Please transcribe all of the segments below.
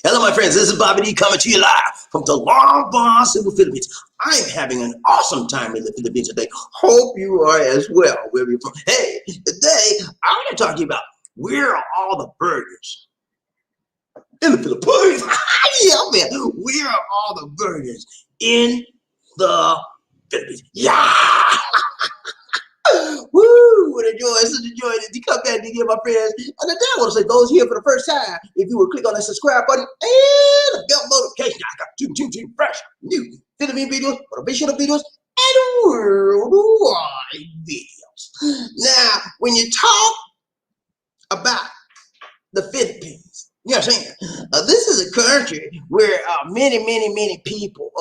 Hello, my friends. This is BobbieD coming to you live from the long boss in the Philippines. I'm having an awesome time in the Philippines today. Hope you are as well. Where you're from. Hey, today I'm going to talk to you about where are all the burgers in the Philippines. Yeah, man. Where are all the burgers in the Philippines? Yeah. Woo! What a joy, such a joy to come back to get my friends. And today I want to say those here for the first time, if you would click on that subscribe button and the bell notification, I got two fresh, new Philippine videos, motivational videos, and worldwide videos. Now, when you talk about the Philippines, you know what I'm saying? This is a country where many people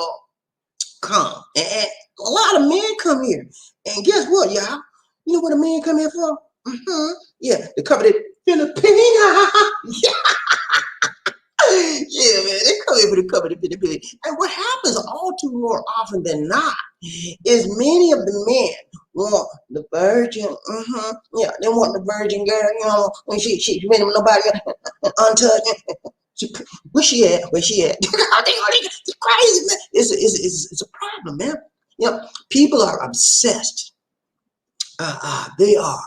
come. And a lot of men come here. And guess what, y'all? You know what a man come here for? Yeah, the coveted Filipina. Yeah, man, they come here for the coveted Filipina. And what happens all too more often than not is many of the men want the virgin. Yeah, they want the virgin girl, you know, when she with nobody untouched. Where she at? Where she at? It's crazy, man. It's a problem, man. You know, people are obsessed. They are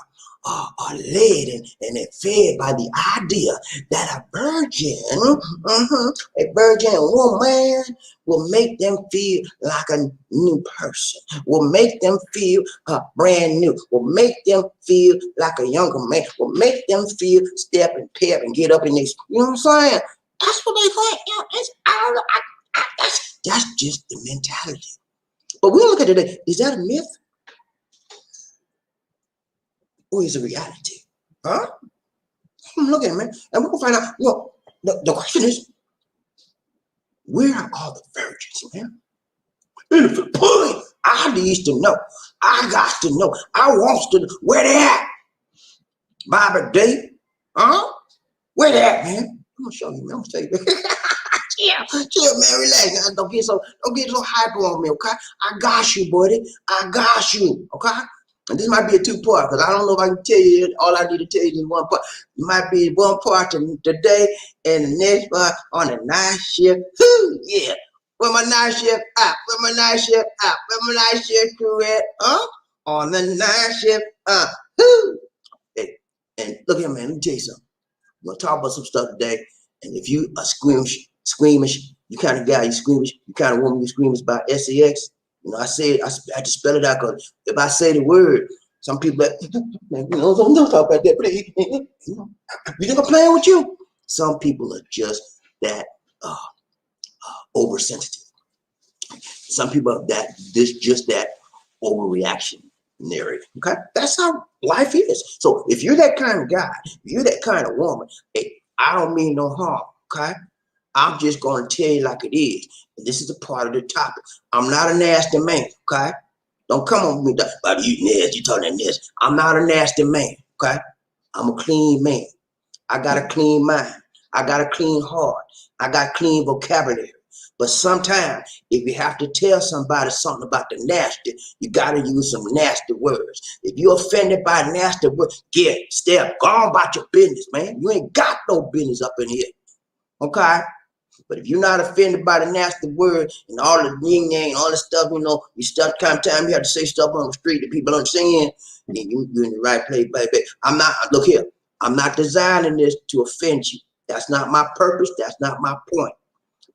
led and they're fed by the idea that a virgin woman will make them feel like a new person, will make them feel brand new, will make them feel like a younger man, will make them feel step and pep and get up in this. You know what I'm saying? That's what they think. You know, that's just the mentality. But we look at it, is that a myth? Or is it reality? Huh? Look at it, man. And we're going to find out, you know, the question is, where are all the virgins, man? In the Philippines, I need to know. I got to know. I want to know where they at. BobbieD, huh? Where they at, man? I'm going to show you, man. I'm going to tell you. Chill, man, relax. Don't get so hyper on me, okay? I got you, buddy. I got you, okay? And this might be a two-part because I don't know if I can tell you. All I need to tell you is one part. It might be one part today and the next part on the night shift. Whoo, yeah. Where my night shift out? Where my night shift out? Where my night shift crew at? On the night shift. Whoo. Hey, and look here, man. Let me tell you something. We're gonna talk about some stuff today. And if you are squeamish, you kind of guy, you squeamish, you kind of woman, you squeamish about sex. You know, I had to spell it out because if I say the word, some people like, man, you know, don't talk about that, please. You know, you think I'm playing with you? Some people are just that oversensitive. Some people are just that overreaction narrative. Okay, that's how life is. So if you're that kind of guy, if you're that kind of woman, hey, I don't mean no harm. Okay. I'm just going to tell you like it is. And this is a part of the topic. I'm not a nasty man, okay? Don't come on me, but you nasty, you talking this. I'm not a nasty man, okay? I'm a clean man. I got a clean mind. I got a clean heart. I got clean vocabulary. But sometimes, if you have to tell somebody something about the nasty, you got to use some nasty words. If you're offended by nasty words, go on about your business, man. You ain't got no business up in here, okay? But if you're not offended by the nasty word and all the yin-yang and all the stuff, you know, you start time you have to say stuff on the street that people understand, then you're in the right place, baby. Look here, I'm not designing this to offend you. That's not my purpose. That's not my point.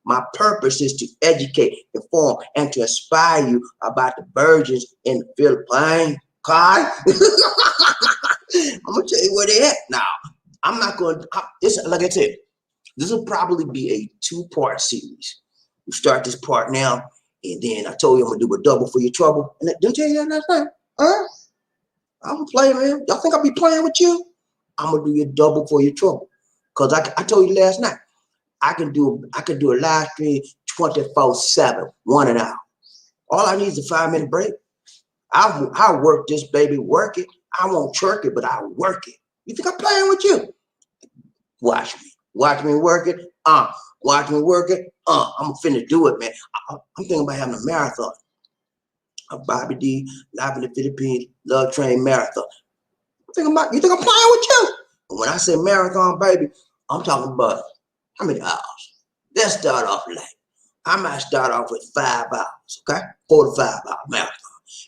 My purpose is to educate, inform, and to inspire you about the virgins in the Philippines. Okay? I'm going to tell you where they at. Now, I'm not going to, like I said, this will probably be a two-part series. We start this part now, and then I told you I'm going to do a double for your trouble. And didn't I tell you that last time? Huh? I'm going to play, man. Y'all think I'll be playing with you? I'm going to do your double for your trouble. Because I told you last night, I can do a live stream 24/7, 1 an hour. All I need is a 5-minute break. I'll work this baby, work it. I won't twerk it, but I'll work it. You think I'm playing with you? Watch me. Watch me work it. Watch me work it. I'm finna do it, man. I'm thinking about having a marathon. A BobbieD, live in the Philippines, Love Train Marathon. You think I'm playing with you? And when I say marathon, baby, I'm talking about how many hours? let's start off light. I might start off with 5 hours, okay? 4 to 5 hour marathon.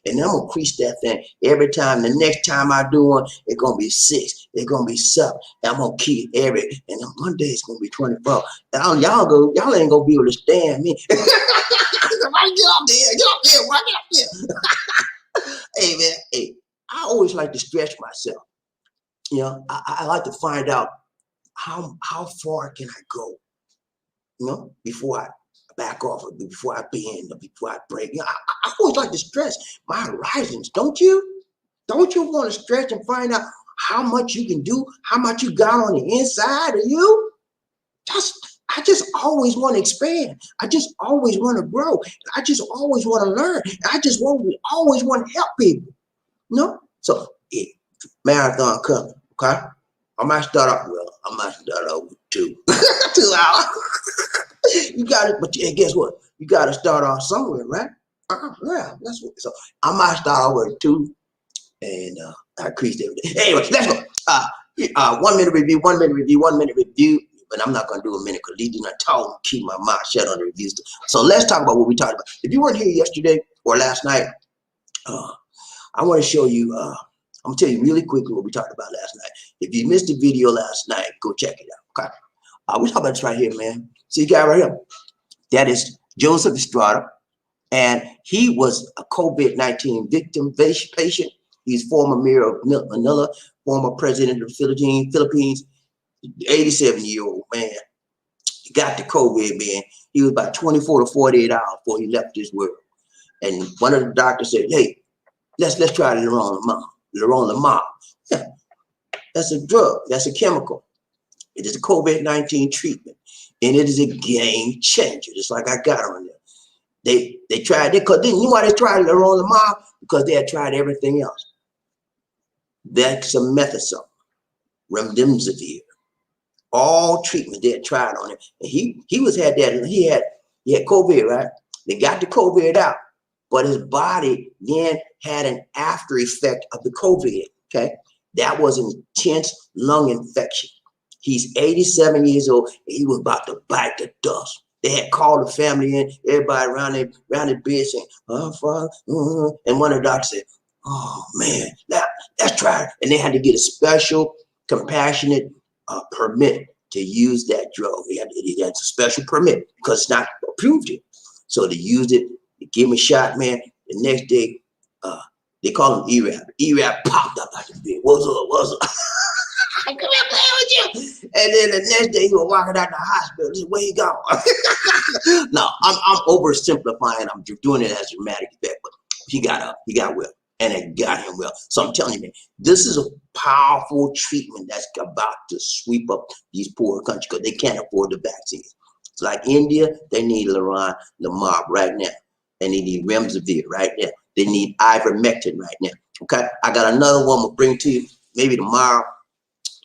And then I'm gonna increase that thing every time. The next time I do one, it's gonna be 6. It's gonna be 7. And I'm gonna keep every. And then one day it's gonna be 24. And y'all ain't gonna be able to stand me. Get up there, walk up there. Hey man, hey, I always like to stretch myself. You know, I like to find out how far can I go, you know, before I back off, or before I bend, or before I break. You know, I always like to stretch my horizons, don't you? Don't you want to stretch and find out how much you can do, how much you got on the inside of you? I just always want to expand. I just always want to grow. I just always want to learn. I just always want to help people. You know? So, yeah, marathon coming, okay? I might start off with 2. 2 hours. You got it, but guess what? You got to start off somewhere, right? Yeah, that's what. So I might start off with 2, and I increase every day. Anyway, let's go. 1 minute review, 1 minute review, 1 minute review. But I'm not gonna do a minute because Lee did not tell me to keep my mouth shut on the reviews. So let's talk about what we talked about. If you weren't here yesterday or last night, I want to show you. I'm gonna tell you really quickly what we talked about last night. If you missed the video last night, go check it out. Okay. We talk about this right here, man. See the guy right here? That is Joseph Estrada, and he was a COVID-19 victim patient. He's former mayor of Manila, former president of the Philippines. 87-year-old man. He got the COVID, man. He was about 24 to 48 hours before he left this world. And one of the doctors said, "Hey, let's try Leronlimab." Leronlimab. Yeah, that's a drug. That's a chemical. It is a COVID-19 treatment, and it is a game changer. Just like I got on there. They tried it because you know why they tried Leronlimab? Because they had tried everything else. Dexamethasone, remdesivir. All treatment they had tried on him, and he had COVID, right? They got the COVID out, but his body then had an after effect of the COVID. Okay, that was an intense lung infection. He's 87 years old, and he was about to bite the dust. They had called the family in, everybody around the bed saying, "Oh, Father," and one of the doctors said, "Oh man, let's try it." And they had to get a special, compassionate permit to use that drug. He had a special permit because it's not approved yet. So they used it, they gave him a shot, man. The next day, they call him E-Rap. E-Rap popped up out the bed. What's up? Come here, playing with you. And then the next day he was walking out the hospital. He said, "Where you going?" No, I'm oversimplifying. I'm doing it as a dramatic effect, but he got up, he got well. And it got him well. So I'm telling you, man, this is a powerful treatment that's about to sweep up these poor countries because they can't afford the vaccines. It's like India, they need Leronlimab right now. And they need remdesivir right now. They need ivermectin right now. Okay, I got another one we'll bring to you maybe tomorrow.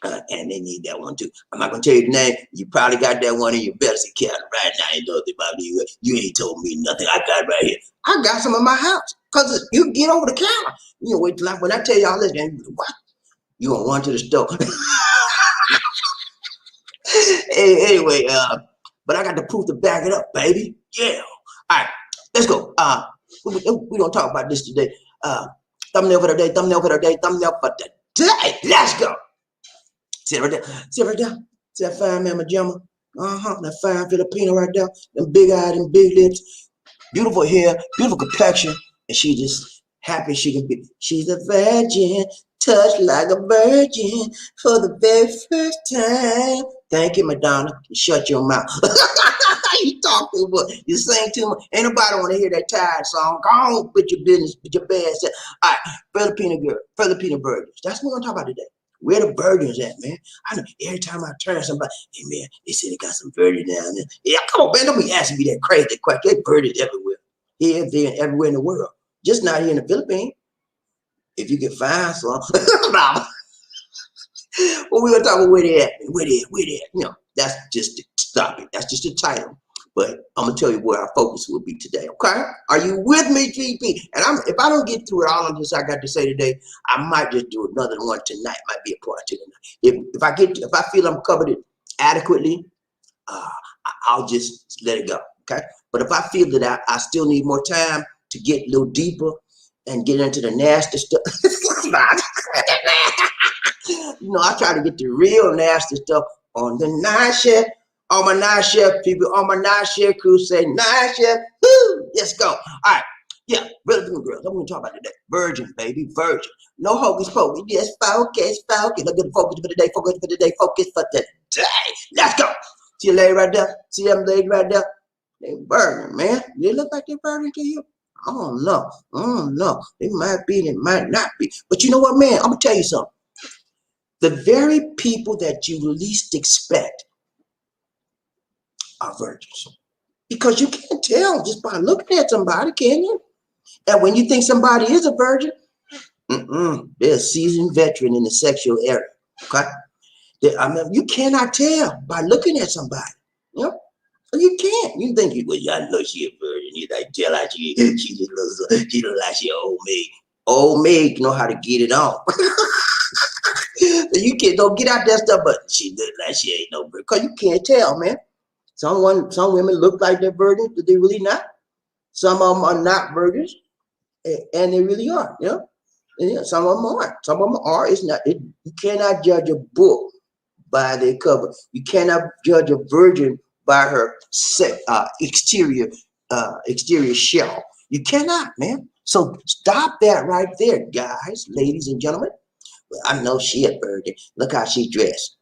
And they need that one too. I'm not gonna tell you the name. You probably got that one in your medicine cabinet right now. You know about you. You ain't told me nothing. I got it right here. I got some in my house because you can get over the counter. You know, wait till when I tell y'all this, man, what? You gonna run to the store? Anyway, but I got the proof to back it up, baby. Yeah. All right, let's go. We're gonna talk about this today. Thumbnail for the day. Thumbnail for the day. Thumbnail for the day. Let's go. See it right there. See it right there. See that fine mama jamma? That fine Filipina right there. Them big eyes and big lips. Beautiful hair, beautiful complexion. And she just happy she can be. She's a virgin, touched like a virgin for the very first time. Thank you, Madonna. Shut your mouth. You talk too much. You sing too much. Ain't nobody want to hear that tired song. Go on with your business, with your bad self. All right, Filipina girl, Filipina virgins. That's what we're gonna talk about today. Where the virgins at, man? I know every time I turn somebody, hey man, they say they got some virgins down there. Yeah, come on, man, don't be asking me that crazy question. There's virgins everywhere. Here, there, and everywhere in the world. Just not here in the Philippines. If you can find some. Well, we're gonna talk about where they at, where they at. You know, that's just the topic. That's just the title. But I'm gonna tell you where our focus will be today. Okay? Are you with me, GP? And if I don't get through it all of this I got to say today, I might just do another one tonight. Might be a part two tonight. If I feel I'm covered it adequately, I'll just let it go. Okay. But if I feel that I still need more time to get a little deeper and get into the nasty stuff, I try to get the real nasty stuff on the night shift. All my night shift people, all my night shift crew say night shift. Woo! Let's go. All right. Yeah, really good girls. I'm going to talk about today. Virgin, baby, virgin. No hocus pocus. Just focus, focus. Look at the focus for the day, focus for the day, focus for the day. Let's go. See a lady right there? See them ladies right there? They virgin, man. They look like they're virgin to you? I don't know. I don't know. They might be, they might not be. But you know what, man? I'm going to tell you something. The very people that you least expect are virgins. Because you can't tell just by looking at somebody, can you? And when you think somebody is a virgin, they're a seasoned veteran in the sexual area. Okay? You cannot tell by looking at somebody. You know? You can't. You think, well, I know she a virgin. You like tell her she just looks, she look like she an old maid. Old maid know how to get it on. You can't don't get out that stuff, but she look like she ain't no virgin. Because you can't tell, man. Some women look like they're virgins, but they really not. Some of them are not virgins, and they really are. You know? And, yeah, some of them aren't. Some of them are. It's not. You cannot judge a book by their cover. You cannot judge a virgin by her exterior shell. You cannot, man. So stop that right there, guys, ladies and gentlemen. I know she a virgin. Look how she dressed.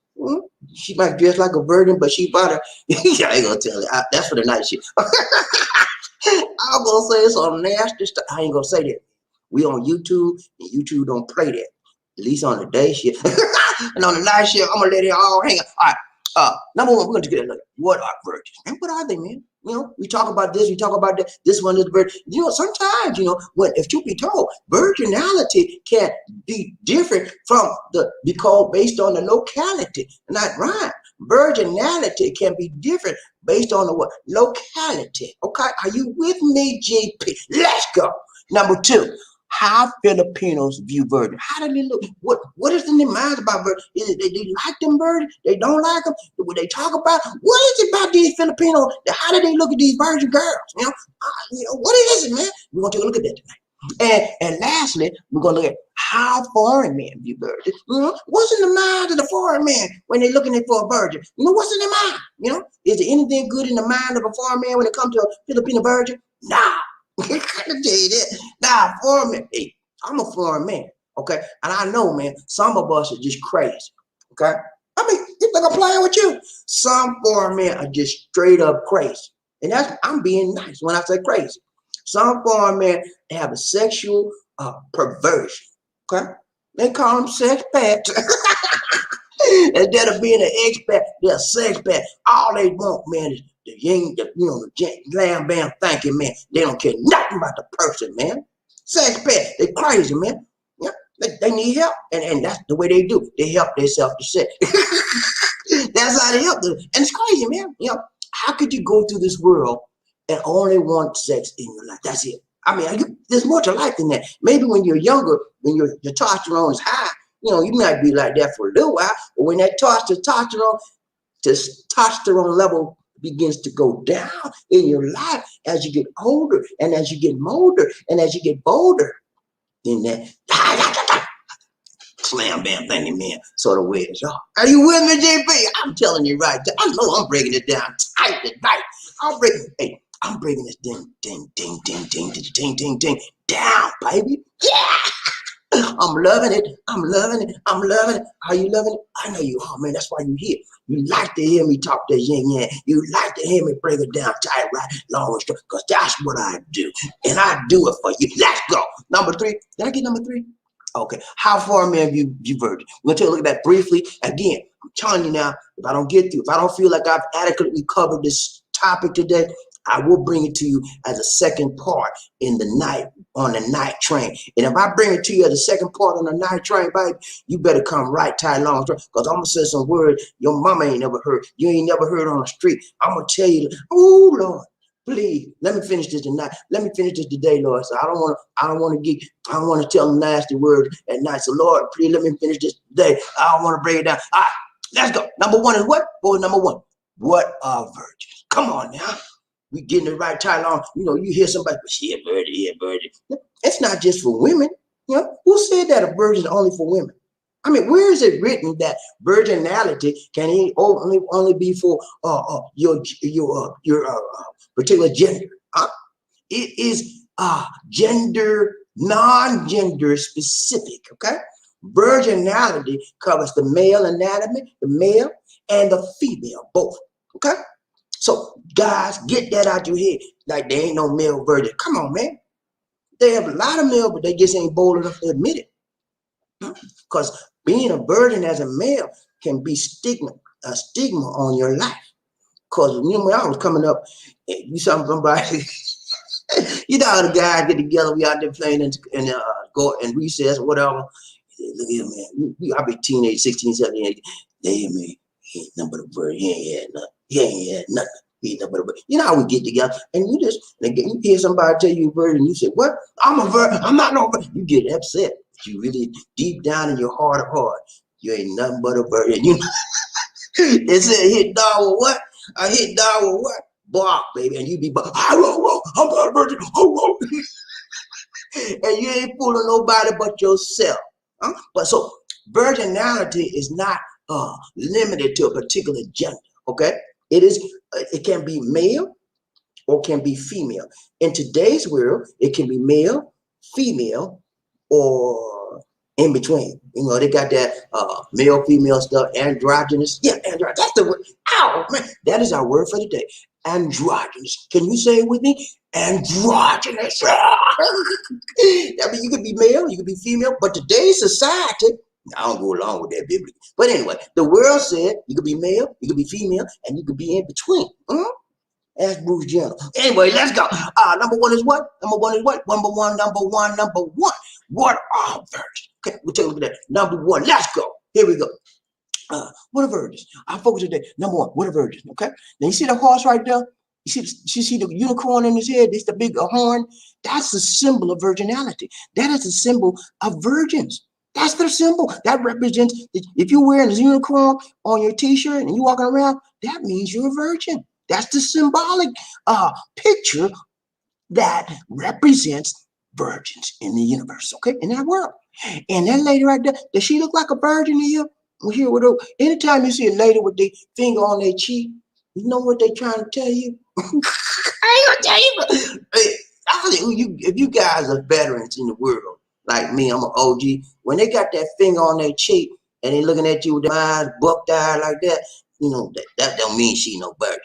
She might dress like a virgin, but she bought her. I ain't gonna tell you. That's for the night shit. I'm gonna say some nasty stuff. I ain't gonna say that. We on YouTube, and YouTube don't play that. At least on the day shit. And on the night shit, I'm gonna let it all hang out. All right. Number one, we're gonna get a look. What are virgins? And what are they, man? You know, we talk about this, we talk about that. This one is virgin. You know, sometimes, if truth be told, virginality can be different from based on the locality, not rhyme. Virginality can be different based on the what? Locality. Okay, are you with me, GP? Let's go. Number two. How Filipinos view virgin. How do they look? What is in their minds about virgin? Is it they like them virgin? They don't like them? What they talk about? What is it about these Filipinos? How do they look at these virgin girls? What is it, man? We're gonna take a look at that tonight. And lastly, we're gonna look at how foreign men view virgin. What's in the mind of the foreign man when they're looking for a virgin? What's in their mind? Is there anything good in the mind of a foreign man when it comes to a Filipino virgin? Nah. I can tell you that. Now, foreign man, hey, I'm a foreign man, okay? And I know, man, some of us are just crazy, okay? I mean, you think I'm playing with you? Some foreign men are just straight up crazy. And I'm being nice when I say crazy. Some foreign men have a sexual perversion, okay? They call them sex pets. Instead of being an expat, they're a sex pet. All they want, man, is the lamb bam thinking, man. They don't care nothing about the person, man. Sex pet, they crazy, man. Yeah, they need help, and that's the way they do. They help themselves to sex. That's how they help them, and it's crazy, man. How could you go through this world and only want sex in your life? That's it. I mean, there's more to life than that. Maybe when you're younger, when your testosterone is high, you might be like that for a little while, but when that testosterone level begins to go down in your life as you get older and as you get older and as you get bolder, then that slam bam thingy, man, sort of wears off. Are you with me, JP? I'm telling you right. I know I'm breaking it down tight tonight. I'm breaking this ding down, baby. Yeah. I'm loving it. I'm loving it. I'm loving it. Are you loving it? I know you are, man. That's why you're here. You like to hear me talk that yin yang. You like to hear me break it down tight, right, long and straight, because that's what I do. And I do it for you. Let's go. Number three. Did I get number three? Okay. How far, man, view virgin? We're going to take a look at that briefly. Again, I'm telling you now, if I don't feel like I've adequately covered this topic today, I will bring it to you as a second part on the night train. And if I bring it to you as a second part on the night train, baby, you better come right tight long, because I'm going to say some words your mama ain't never heard. You ain't never heard on the street. I'm going to tell you, oh, Lord, please, let me finish this tonight. Let me finish this today, Lord. So I don't want to tell them nasty words at night. So, Lord, please let me finish this today. I don't want to bring it down. All right, let's go. Number one is what? What was number one? What are virgins? Come on now. We getting the right title on. You know, you hear somebody, she a virgin, he a virgin. It's not just for women. You know, who said that a virgin is only for women? I mean, where is it written that virginality can only be for your particular gender? It is gender, non-gender specific. Okay, virginality covers the male anatomy, the male and the female both. Okay, so guys, get that out your head. Like there ain't no male virgin. Come on, man. They have a lot of male, but they just ain't bold enough to admit it. Because being a virgin as a male can be a stigma on your life. Because you know, when I was coming up, you saw somebody, you know how the guys get together, we out there playing and go and recess or whatever. Look at him, man. I be teenage, 16, 17, 18. Hey, man, he ain't nothing but a virgin. He ain't had nothing. He ain't had nothing. He ain't nothing but a virgin. You know how we get together and you hear somebody tell you a virgin, you say, what? I'm a virgin. I'm not no virgin. You get upset. You really deep down in your heart of heart, you ain't nothing but a virgin. You they said hit dog with what? I hit dog with what? Bark, baby. And you be bark. I'm not a virgin. And you ain't fooling nobody but yourself. Huh? But so virginality is not limited to a particular gender. Okay, it can be male or can be female. In today's world, it can be male, female, or in between. You know, they got that male, female stuff, androgynous. Yeah, androgynous. That's the word. Ow, man. That is our word for the day. Androgynous. Can you say it with me? Androgynous. I mean, you could be male, you could be female, but today's society, I don't go along with that biblically. But anyway, the world said you could be male, you could be female, and you could be in between. Ask Bruce Jenner. Anyway, let's go. Number one is what? Number one is what? Number one. What are virgins? Okay, we'll take a look at that. Number one, let's go. Here we go. What are virgins? Our focus today. Number one, what are virgins? Okay. Now you see the horse right there? You see the unicorn in his head? This the big horn. That's the symbol of virginality. That is the symbol of virgins. That's their symbol. That represents, if you're wearing a unicorn on your t-shirt and you're walking around, that means you're a virgin. That's the symbolic picture that represents virgins in the universe, okay, in that world. And that lady right there, does she look like a virgin to you? Anytime you see a lady with their finger on their cheek, you know what they're trying to tell you? I ain't gonna tell you, but if you guys are veterans in the world, like me, I'm an OG, when they got that finger on their cheek and they looking at you with their eyes bucked out like that, you know, that don't mean she no virgin.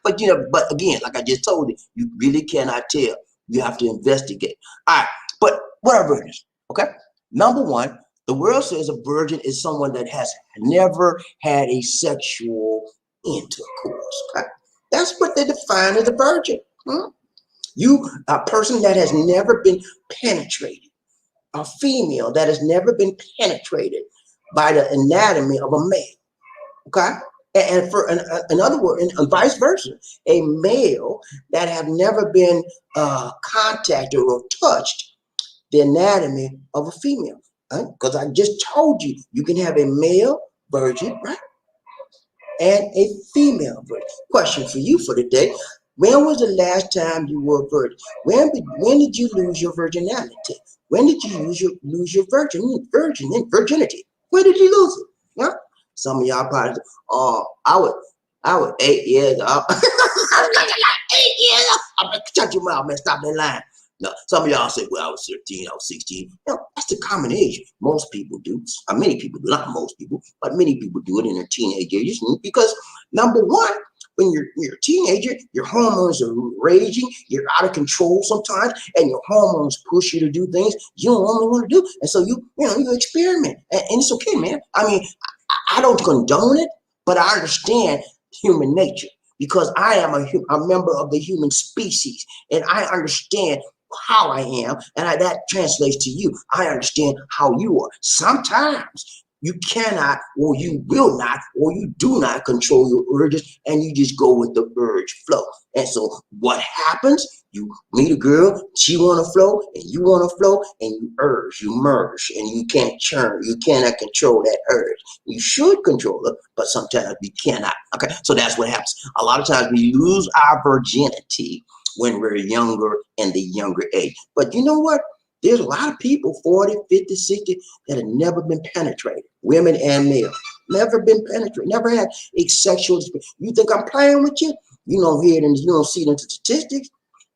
But you know, but again, like I just told you really cannot tell. You have to investigate. All right, but what are virgins? Okay, number one, the world says a virgin is someone that has never had a sexual intercourse. Okay, that's what they define as a virgin. You, a person that has never been penetrated, a female that has never been penetrated by the anatomy of a male. Okay, and for in other words, and vice versa, a male that have never been contacted or touched the anatomy of a female. Because I just told you, you can have a male virgin, right, and a female virgin. Question for you for today: when was the last time you were a virgin? When did you lose your virginality? When did you lose your virginity? When did you lose it? Yeah. Some of y'all probably, I was 8 years old. I was 8 years old. I'm like, shut your mouth, man. Stop that line. No, some of y'all say, well, I was 13, I was 16. You know, that's the common age. Most people do. Many people do. Not most people, but many people do it in their teenage years. Because number one, when you're a teenager, your hormones are raging, you're out of control sometimes, and your hormones push you to do things you don't only want to do. And so you experiment. And it's okay, man. I mean, I don't condone it, but I understand human nature because I am a member of the human species, and I understand how I am, and that translates to you. I understand how you are. Sometimes You cannot, or you will not, or you do not control your urges, and you just go with the urge flow. And so what happens? You meet a girl, she want to flow, and you want to flow, and you urge, you merge, and you can't churn. You cannot control that urge. You should control it, but sometimes you cannot. Okay, so that's what happens. A lot of times we lose our virginity when we're younger and the younger age. But you know what? There's a lot of people, 40, 50, 60, that have never been penetrated, women and male. Never been penetrated, never had a sexual experience. You think I'm playing with you? You don't hear it and you don't see it in the statistics,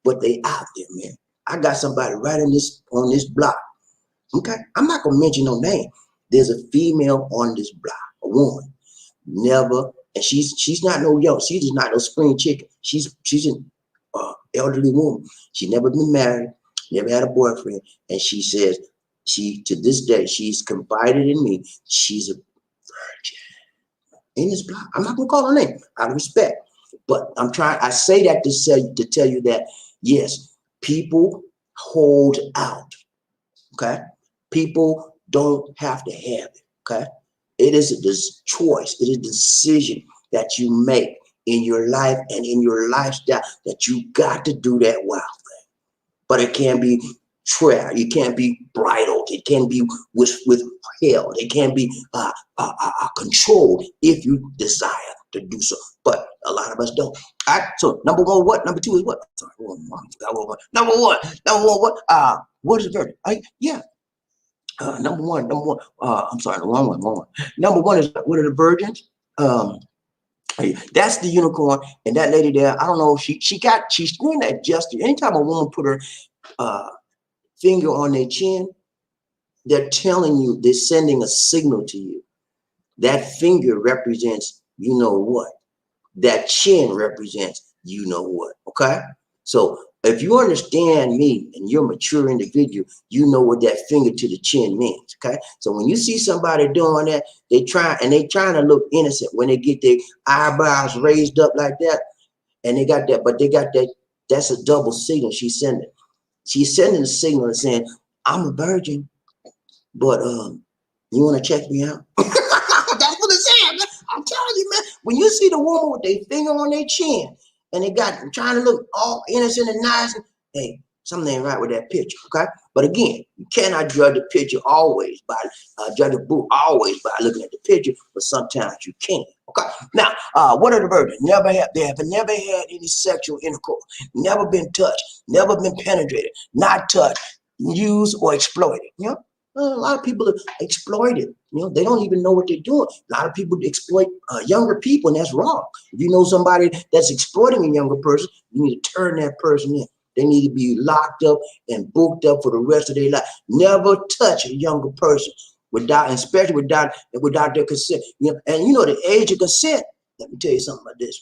but they out there, man. I got somebody right on this block. Okay, I'm not gonna mention no name. There's a female on this block, a woman, never, and she's not no young, she's just not no spring chicken. She's an elderly woman. She's never been married, never had a boyfriend, and she says to this day she's confided in me. She's a virgin in this block. I'm not gonna call her name out of respect, but I say that to tell you that yes, people hold out. Okay, people don't have to have it. Okay, it is a choice. It is a decision that you make in your life and in your lifestyle that you got to do that wild thing. But it can be trial. It can't be bridled. It can be withheld. It can be controlled if you desire to do so. But a lot of us don't. All right. So number one, what? Number two is what? Sorry, number one, what? What is the verdict? Yeah. Number one. I'm sorry, the wrong one. Number one is what are the virgins? That's the unicorn, and that lady there. I don't know. She's doing that gesture. Anytime a woman put her finger on their chin, they're telling you, they're sending a signal to you. That finger represents you know what. That chin represents you know what. Okay, so if you understand me and you're a mature individual, you know what that finger to the chin means. Okay, so when you see somebody doing that, they trying to look innocent when they get their eyebrows raised up like that, and they got that, but they got that. That's a double signal she's sending. She's sending a signal and saying, "I'm a virgin, but you want to check me out?" That's what it's saying. I'm telling you, man. When you see the woman with their finger on their chin and they got trying to look all innocent and nice, hey, something ain't right with that picture. Okay, but again, you cannot judge a picture always by judge a book always by looking at the picture, but sometimes you can. Okay, now what are the virgins? They have never had any sexual intercourse, never been touched, never been penetrated, not touched, used, or exploited. You know. A lot of people are exploited. You know, they don't even know what they're doing. A lot of people exploit younger people, and that's wrong. If you know somebody that's exploiting a younger person, you need to turn that person in. They need to be locked up and booked up for the rest of their life. Never touch a younger person especially without their consent. You know, and you know the age of consent. Let me tell you something about this.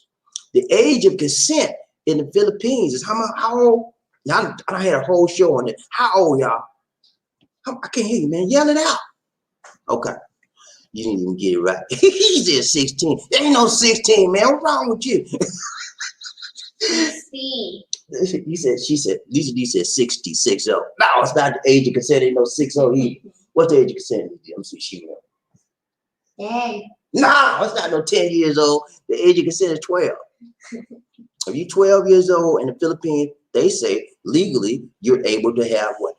The age of consent in the Philippines is how old? Now I had a whole show on it. How old, y'all? I can't hear you, man. Yell it out. Okay. You didn't even get it right. He said 16. There ain't no 16, man. What's wrong with you? She said 66. No, it's not the age of consent. Ain't no 60 either. What's the age of consent? Let me see. She know. 10. No, it's not no 10 years old. The age of consent is 12. If you're 12 years old in the Philippines, they say legally you're able to have what?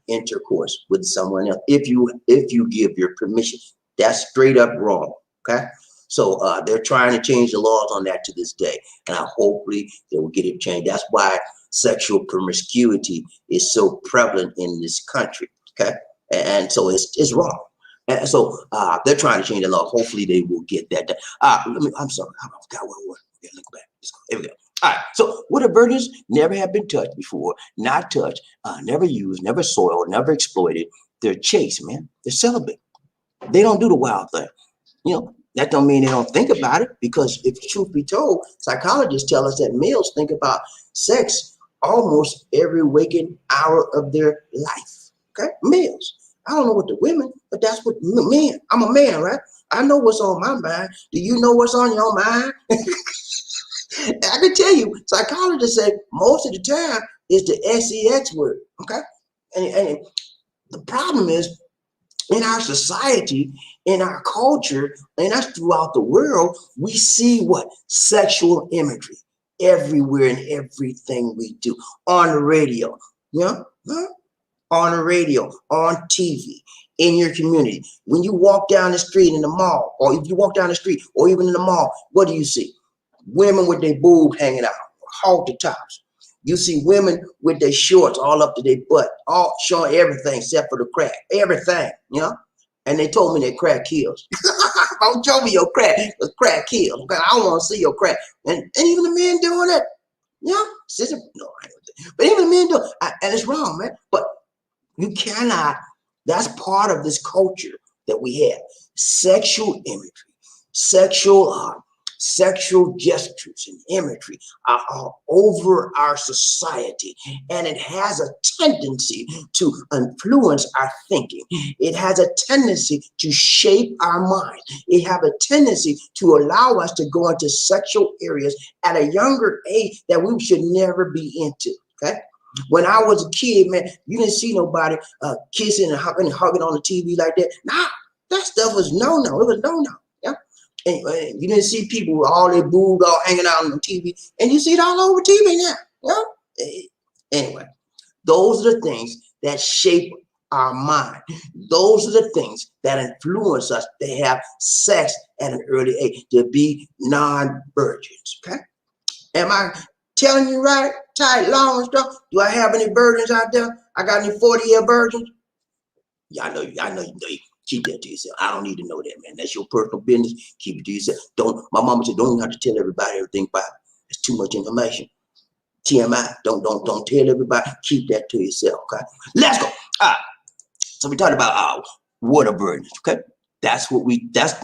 Intercourse with someone else if you give your permission. That's straight up wrong. Okay, so they're trying to change the laws on that to this day, and hopefully they will get it changed. That's why sexual promiscuity is so prevalent in this country. Okay, and so it's wrong, and so they're trying to change the law. Hopefully they will get that done. I'm sorry, I forgot what it was. Okay, look back. Here we go. All right, so what are virgins? Never have been touched before, not touched, never used, never soiled, never exploited. They're chaste, man. They're celibate. They don't do the wild thing. You know, that don't mean they don't think about it, because if truth be told, psychologists tell us that males think about sex almost every waking hour of their life. Okay, males. I don't know what the women, but that's what men. I'm a man, right? I know what's on my mind. Do you know what's on your mind? I can tell you, psychologists say most of the time it's the sex word, okay? And the problem is in our society, in our culture, and that's throughout the world, we see what? Sexual imagery everywhere in everything we do. On the radio, yeah, huh? On the radio, on TV, in your community. When you walk down the street in the mall, or if you walk down the street, or even in the mall, what do you see? Women with their boobs hanging out, halter tops. You see women with their shorts all up to their butt, all showing everything except for the crack, everything, you know? And they told me that crack kills. Don't show me your crack, because crack kills. Okay? I don't want to see your crack. And even the men doing it, yeah, sister, no, I don't. But even the men do it, and it's wrong, man. But you cannot, that's part of this culture that we have. Sexual imagery, sexual gestures and imagery are all over our society, and it has a tendency to influence our thinking. It has a tendency to shape our mind. It has a tendency to allow us to go into sexual areas at a younger age that we should never be into. Okay. When I was a kid, man, you didn't see nobody kissing and hugging on the TV like that. Nah, that stuff was no-no. It was no-no. Yeah. And you didn't see people with all their boobs all hanging out on the TV, and you see it all over TV now. Yeah. Anyway, those are the things that shape our mind. Those are the things that influence us to have sex at an early age, to be non-virgins. Okay. Am I telling you right? Tight, long, and stuff. Do I have any virgins out there? I got any 40-year virgins? Yeah, I know you know you. Keep that to yourself. I don't need to know that, man. That's your personal business. Keep it to yourself. Don't. My mama said, don't even have to tell everybody everything about it. It's too much information. TMI. Don't tell everybody. Keep that to yourself. Okay. Let's go. All right. So we talked about water virgins. Okay. That's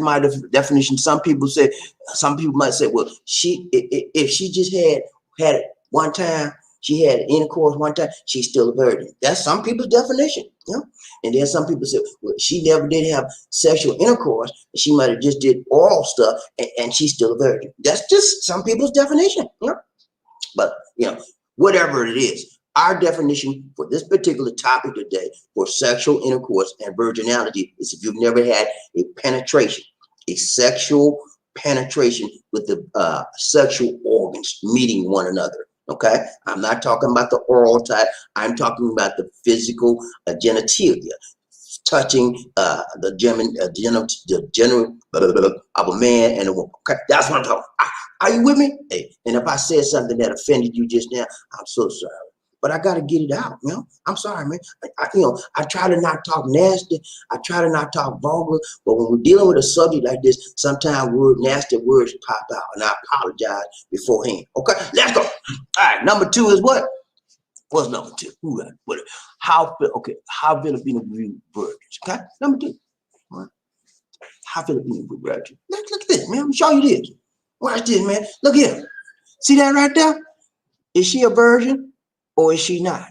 my definition. Some people might say, well, if she just had it one time, she had intercourse one time, she's still a virgin. That's some people's definition, you know? And then some people say, well, she never did have sexual intercourse. She might have just did oral stuff, and she's still a virgin. That's just some people's definition, you know? But, you know, whatever it is, our definition for this particular topic today for sexual intercourse and virginality is if you've never had a sexual penetration with the sexual organs meeting one another. Okay, I'm not talking about the oral type. I'm talking about the physical genitalia, touching the general of a man and a woman. Okay, that's what I'm talking about. Are you with me? Hey, and if I said something that offended you just now, I'm so sorry. But I gotta get it out, you know. I'm sorry, man. I try to not talk nasty. I try to not talk vulgar. But when we're dealing with a subject like this, sometimes nasty words pop out, and I apologize beforehand. Okay, let's go. All right, number 2 is what? What's number 2? How Filipino view virgins? Okay, number 2. All right. How Filipino view virgins? Look at this, man. I'm show you this. Watch this, man. Look here. See that right there? Is she a virgin? Or is she not?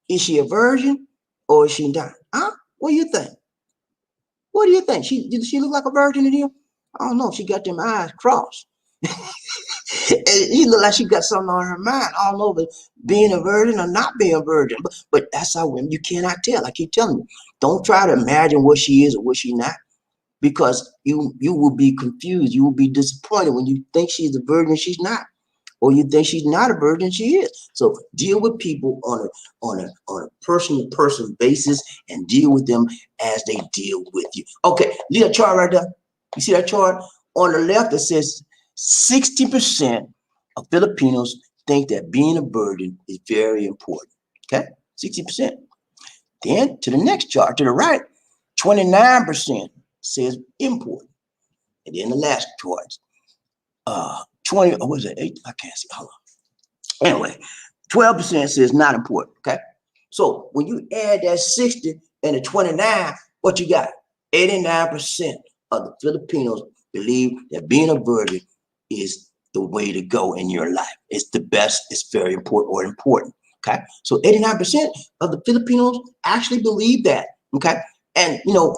Is she a virgin or is she not? Huh? What do you think? What do you think? Does she look like a virgin to you? I don't know. She got them eyes crossed. She look like she got something on her mind. I don't know if it's being a virgin or not being a virgin. But that's how women, you cannot tell. I keep telling you. Don't try to imagine what she is or what she not. Because you will be confused. You will be disappointed when you think she's a virgin, she's not. Or you think she's not a virgin, she is. So deal with people on a person-to-person basis, and deal with them as they deal with you. Okay, see that chart right there? You see that chart? On the left, it says 60% of Filipinos think that being a virgin is very important. Okay, 60%. Then to the next chart, to the right, 29% says important. And then the last chart, 20, or was it 8? I can't see. Hold on. Anyway, 12% says not important. Okay. So when you add that 60 and the 29, what you got? 89% of the Filipinos believe that being a virgin is the way to go in your life. It's the best, it's very important or important. Okay. So 89% of the Filipinos actually believe that. Okay. And you know,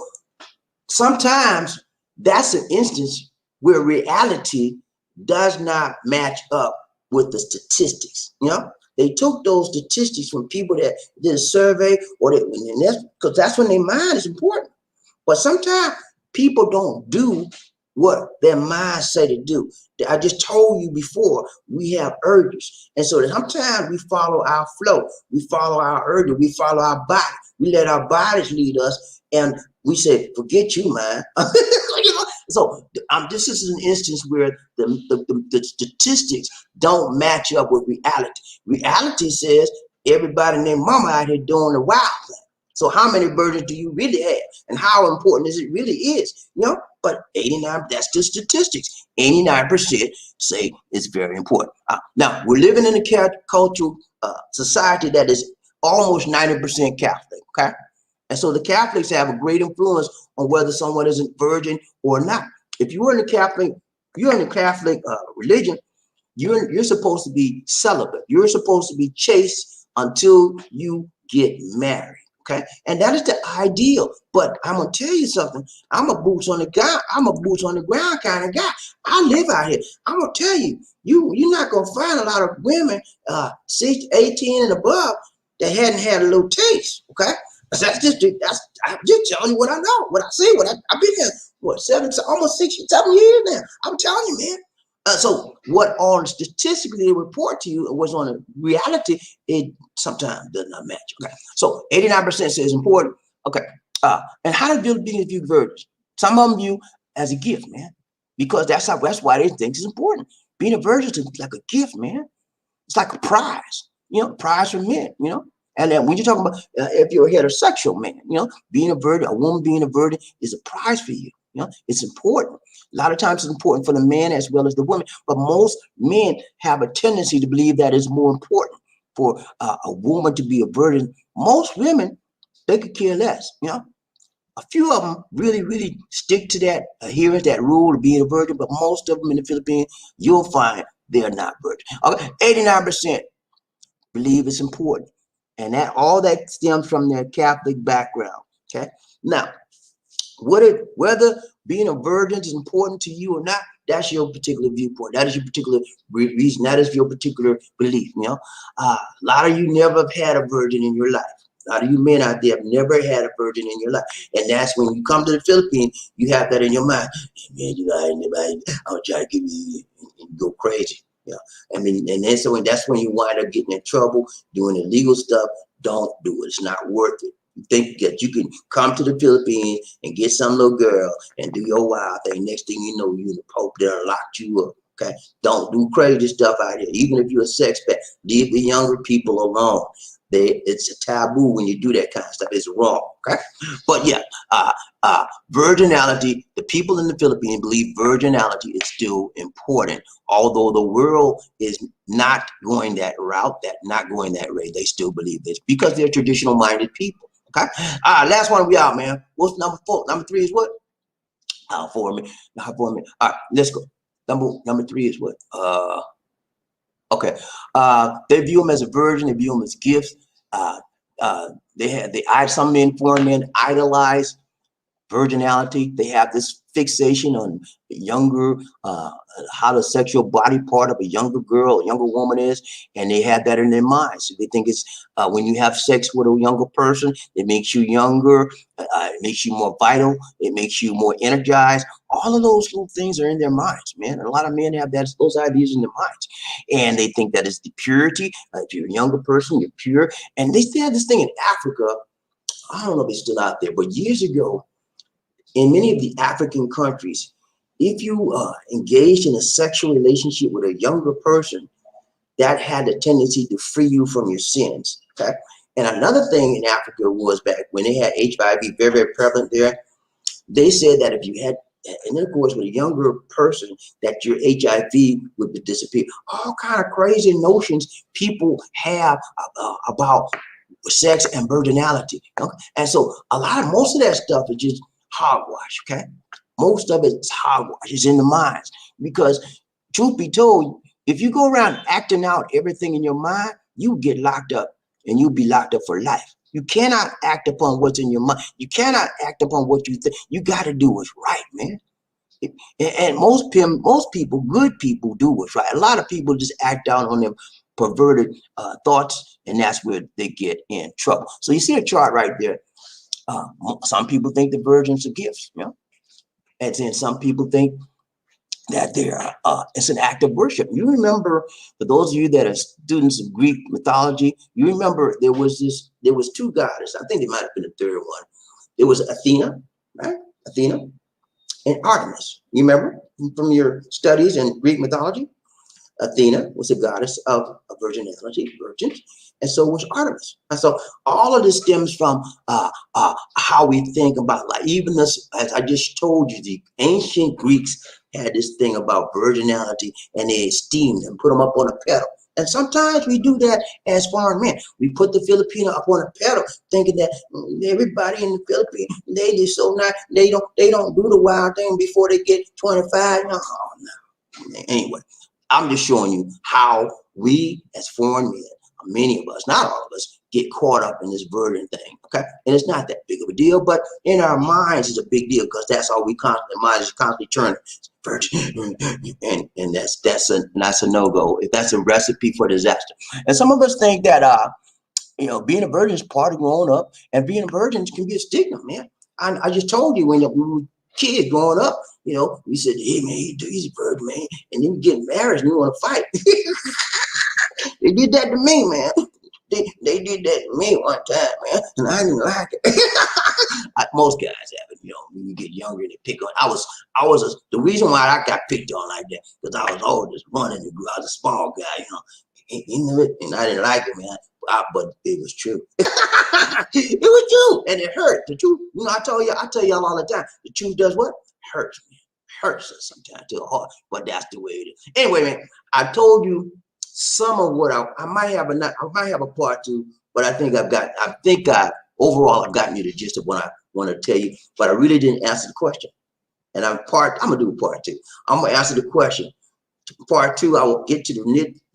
sometimes that's an instance where reality does not match up with the statistics. You know, they took those statistics from people that did a survey, or that's because that's when their mind is important. But sometimes people don't do what their minds say to do. I just told you before, we have urges. And so sometimes we follow our flow. We follow our urges. We follow our body. We let our bodies lead us. And we say, forget you, man. You know? So this is an instance where the statistics don't match up with reality. Reality says everybody named mama out here doing the wild thing. So how many virgins do you really have? And how important is it really is? You know, but 89, that's the statistics. 89% say it's very important. Now, we're living in a cultural society that is almost 90% Catholic, okay? And so the Catholics have a great influence on whether someone is a virgin or not. If you're in the Catholic, religion, you're supposed to be celibate. You're supposed to be chaste until you get married. Okay, and that is the ideal. But I'm gonna tell you something. I'm a boots on the ground kind of guy. I live out here. I'm gonna tell you, you're not gonna find a lot of women 18 and above that hadn't had a little taste. Okay, I'm just telling you what I know, what I see, I've been here almost 7 years now. I'm telling you, man. So what on statistically they report to you and what's on the reality, it sometimes does not match. Okay, so 89% says it's important. Okay, and how do being viewed virgins? Some of them view as a gift, man, because that's why they think it's important. Being a virgin is like a gift, man. It's like a prize, you know, prize for men, you know. And then when you're talking about if you're a heterosexual man, you know, being a virgin, a woman being a virgin is a prize for you. You know, it's important. A lot of times it's important for the man as well as the woman, but most men have a tendency to believe that it's more important for a woman to be a virgin. Most women, they could care less. You know, a few of them really, really stick to that adherence, that rule of being a virgin, but most of them in the Philippines, you'll find they're not virgin. Okay, 89% believe it's important, and that all that stems from their Catholic background. Okay, now. Whether being a virgin is important to you or not, that's your particular viewpoint. That is your particular reason. That is your particular belief. You know, a lot of you never have had a virgin in your life. A lot of you men out there have never had a virgin in your life, and that's when you come to the Philippines, you have that in your mind. Man, you know, I'll try to give you and go crazy. Yeah, I mean, and then so that's when you wind up getting in trouble, doing illegal stuff. Don't do it. It's not worth it. You think that you can come to the Philippines and get some little girl and do your wild thing. Next thing you know, you in the Pope there locked you up. Okay, don't do crazy stuff out here. Even if you're a sex pet, leave the younger people alone. It's a taboo when you do that kind of stuff. It's wrong. Okay, but yeah, virginality. The people in the Philippines believe virginality is still important, although the world is not going that route. Not going that way. They still believe this because they're traditional-minded people. Okay. Last one we out, man. What's number 4? Number 3 is what? For me. All right, let's go. Number 3 is what? Okay. They view them as a virgin. They view them as gifts. Some men, foreign men, idolize virginality. They have this fixation on the younger, how the sexual body part of a younger girl, a younger woman is, and they have that in their minds. So they think it's when you have sex with a younger person, it makes you younger, it makes you more vital, it makes you more energized. All of those little things are in their minds, man. And a lot of men have those ideas in their minds, and they think that it's the purity. If you're a younger person, you're pure. And they still have this thing in Africa. I don't know if it's still out there, but years ago, in many of the African countries, if you engaged in a sexual relationship with a younger person, that had a tendency to free you from your sins. Okay. And another thing in Africa was back when they had HIV very, very prevalent there, they said that if you had intercourse with a younger person, that your HIV would disappear. All kind of crazy notions people have about sex and virginality. Okay? And so most of that stuff is just hogwash, okay? Most of it is hogwash. It's in the minds. Because truth be told, if you go around acting out everything in your mind, you get locked up, and you'll be locked up for life. You cannot act upon what's in your mind. You cannot act upon what you think. You got to do what's right, man. And most people, good people, do what's right. A lot of people just act out on their perverted thoughts, and that's where they get in trouble. So you see a chart right there. Some people think the virgins are gifts, you know, and then some people think that they're it's an act of worship. You remember, for those of you that are students of Greek mythology, you remember there was two goddesses. I think there might have been a third one. There was Athena, right? Athena and Artemis. You remember from your studies in Greek mythology? Athena was a goddess of virginality, virgins, and so was Artemis. And so all of this stems from how we think about life. Even this, as I just told you, the ancient Greeks had this thing about virginality, and they esteemed them, put them up on a pedestal. And sometimes we do that as foreign men. We put the Filipina up on a pedestal, thinking that everybody in the Philippines, they just so nice. They don't do the wild thing before they get 25. No. Anyway, I'm just showing you how we as foreign men, many of us, not all of us, get caught up in this virgin thing, okay? And it's not that big of a deal, but in our minds it's a big deal because that's all we constantly, mind is constantly turning virgin, and that's a no-go. If that's a recipe for disaster. And some of us think that you know, being a virgin is part of growing up, and being a virgin can be a stigma, man. I just told you when we were kids growing up, you know, we said, hey man, he's a virgin, man, and then you get married and you want to fight. They did that to me, man. They did that to me one time, man, and I didn't like it. Most guys have it, you know, when you get younger and they pick on. The reason why I got picked on like that, because I was always just running. I was a small guy, you know, and I didn't like it, man. But it was true. It was true, and it hurt. The truth, you know, I tell y'all all the time. The truth does what? Hurts, man. Hurts us sometimes to the heart, but that's the way it is. Anyway, man, I told you some of what I might have a part two, but I think overall I've gotten you the gist of what I want to tell you, but I really didn't answer the question. And I'm gonna do part two. I'm gonna answer the question. Part two, I will get to the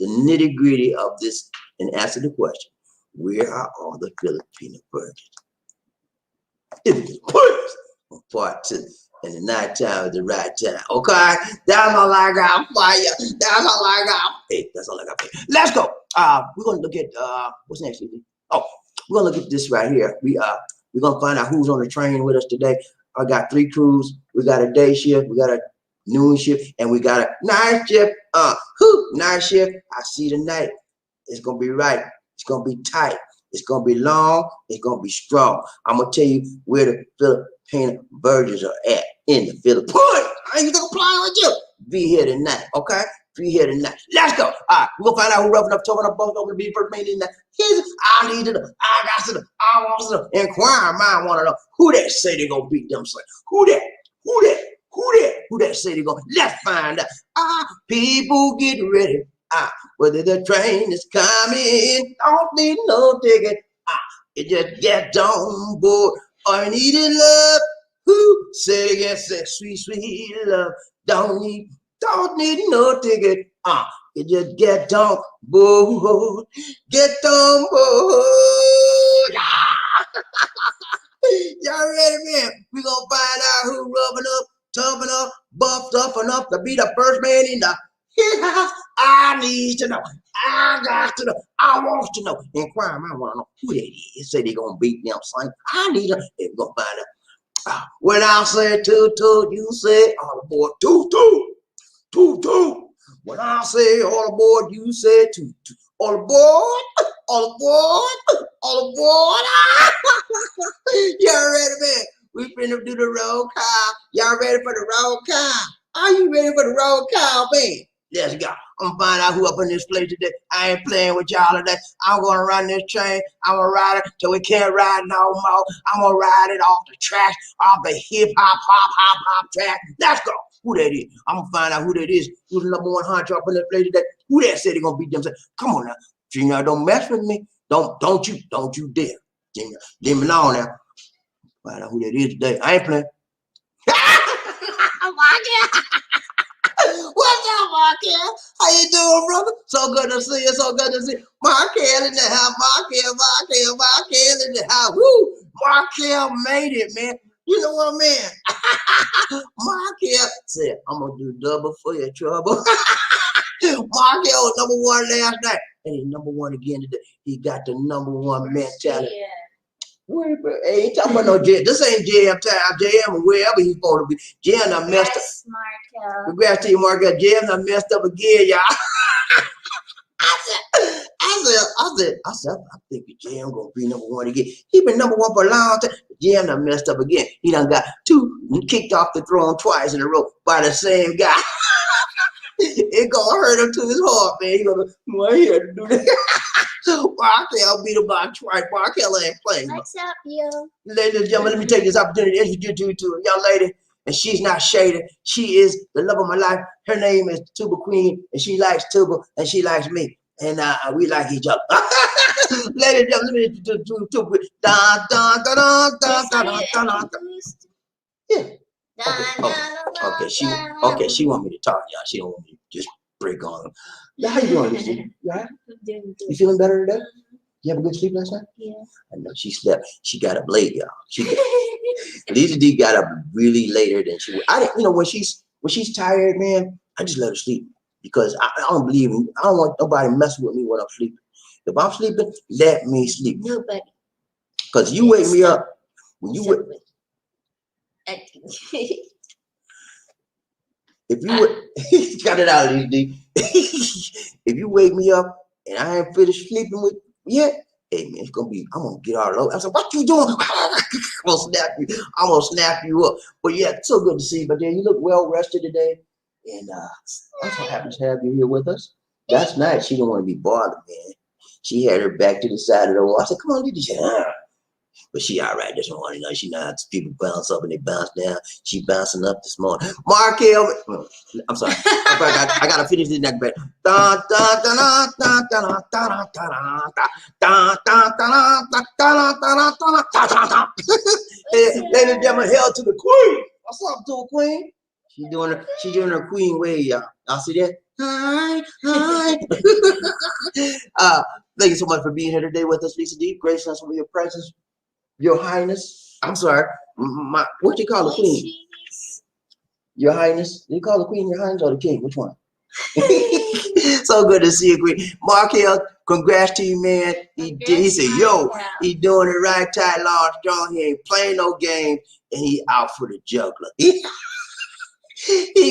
nitty gritty of this and answer the question: where are all the Filipino virgins? Part two. And the night time is the right time. Okay? That's all I got for you. That's all I got. Hey, that's all I got for you. Let's go. We're gonna look at what's next, Evie? Oh, we're gonna look at this right here. We're gonna find out who's on the train with us today. I got 3 crews. We got a day shift, we got a noon shift, and we got a night shift. Night shift. I see the night. It's gonna be right. It's gonna be tight. It's gonna be long. It's gonna be strong. I'm gonna tell you where the Filipino virgins are at in the Philippines. I ain't gonna apply with you. Be here tonight, okay? Be here tonight. Let's go. All right, we're gonna find out who rough enough, tough enough, both over to be first man in there. I need to know. I got to know. I want to know. Inquire mind want to know who that say they gonna beat them. Who that? Who that? Who that? Who that say they gonna? Let's find out. People get ready. Whether the train is coming, don't need no ticket. You just get on board. All you need is love. Who say again, say sweet, sweet love. Don't need no ticket. You just get on board. Get on board. Y'all ready, man? We gonna find out who rubbing up, tubbing up, buffed up enough to be the first man in the house. I need to know. I got to know. I want to know. Inquire, I want to know who that is. Say they gonna beat them, son. I need to. We're gonna find out. When I say toot toot, you say all aboard. Toot toot, toot toot. When I say all aboard, you say toot toot. All aboard, all aboard, all aboard. Y'all ready, man? We finna do the roll call. Y'all ready for the roll call? Are you ready for the roll call, man? Let's go. I'm gonna find out who up in this place today. I ain't playing with y'all today. I'm gonna run this train. I'm gonna ride it till we can't ride no more. I'm gonna ride it off the track, off the hip hop track. Let's go. Who that is? I'm gonna find out who that is. Who's the number one honcho up in this place today? Who that said they gonna beat them? Come on now, Junior, don't mess with me. Don't you dare, Junior. Leave me alone now. Find out who that is today. I ain't playing. What's up, Markel? How you doing, brother? So good to see you. So good to see you. Markel in the house. Markel in the house. Woo! Markel made it, man. You know what, man? Markel said, I'm going to do double for your trouble. Markel was #1 last night, and he's #1 again today. He got the #1 mentality. Hey, ain't talking about no jam. This ain't jam time. Jam or wherever he's supposed to be. Jam done messed up. Yes, Markel. Congrats to you, Markel. Jam done messed up again, y'all. I think the Jam gonna be number one again. He been number one for a long time. Jam done messed up again. He done got kicked off the throne twice in a row by the same guy. It gonna hurt him to his heart, man. He gonna, well, he had to do that. Markel beat him by twice. Markel ain't playing. What's up, you? Ladies and gentlemen, let me take this opportunity to introduce you to a young lady, and she's not shaded. She is the love of my life. Her name is Tuba Queen, and she likes Tuba, and she likes me, and we like each other. Ladies and gentlemen, let me introduce you to Tuba Queen. Dun, dun, dun, dun, dun, dun, dun, dun, dun, dun. Yeah. Okay, she want me to talk, y'all. She don't want me to just break on. How you doing, Lisa? You all right? I'm doing good. You feeling better today? You have a good sleep last night? Yeah. I know she slept. She got up late, y'all. Lisa D got up really later than she would. I didn't, when she's tired, man, I just let her sleep because I don't believe in. I don't want nobody messing with me when I'm sleeping. If I'm sleeping, let me sleep. Nobody. Because you wake me up when you wake. If you would cut it out, Lisa D. If you wake me up and I ain't finished sleeping with you yet, hey man, it's gonna be. I'm gonna get all over. I said, "What you doing?" I'm gonna snap you. I'm gonna snap you up. But yeah, it's so good to see you. But then you look well rested today, and I'm so happy to have you here with us. Last night she didn't want to be bothered, man. She had her back to the side of the wall. I said, "Come on, Didi." She said, but she all right this morning. She know how people bounce up and they bounce down. She bouncing up this morning. Markel, I'm sorry. I gotta finish this next bit. Ladies and gentlemen, hail to the queen. What's up to a queen? She doing her queen way, y'all. Y'all see that? Hi. Thank you so much for being here today with us, Lisa D. Grace us with your presence. Your Highness, I'm sorry, what you call the queen? Your Highness? You call the queen Your Highness or the king? Which one? So good to see you, queen. Markel, congrats to you, man. He said, yo, he doing it right, tight, large, strong. He ain't playing no game, and he out for the juggler. He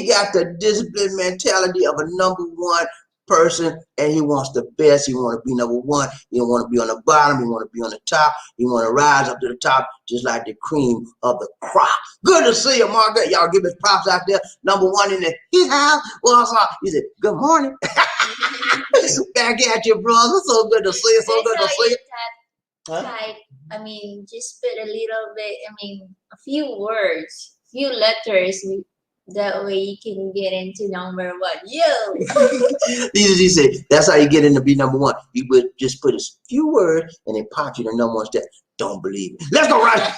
got the disciplined mentality of a #1 person, and he wants the best. He want to be #1. He don't want to be on the bottom. He want to be on the top. He want to rise up to the top, just like the cream of the crop. Good to see you, Margaret. Y'all give us props out there. #1 in his house. What's up? He said, good morning. Back at you, brother. So good to see you. So good to see you. Type, just put a little bit, a few words, few letters. That way you can get into #1. Yo! He said, that's how you get into be #1. You would just put a few words and then pop you to #1 step. Don't believe it. Let's go, right?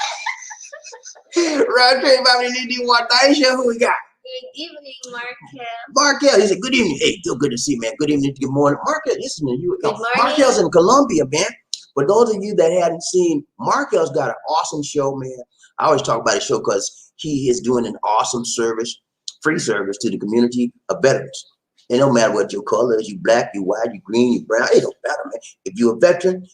Right, everybody need to want Aisha. Who we got? Good evening, Markel. Markel, he said, good evening. Hey, feel good to see you, man. Good evening, good morning. Markel, listen to you. Good morning. Markel's in Colombia, man. For those of you that hadn't seen, Markel's got an awesome show, man. I always talk about his show because he is doing an awesome service, free service to the community of veterans. It don't matter what your color is, you black, you white, you green, you brown, it don't matter, man. If you're a veteran,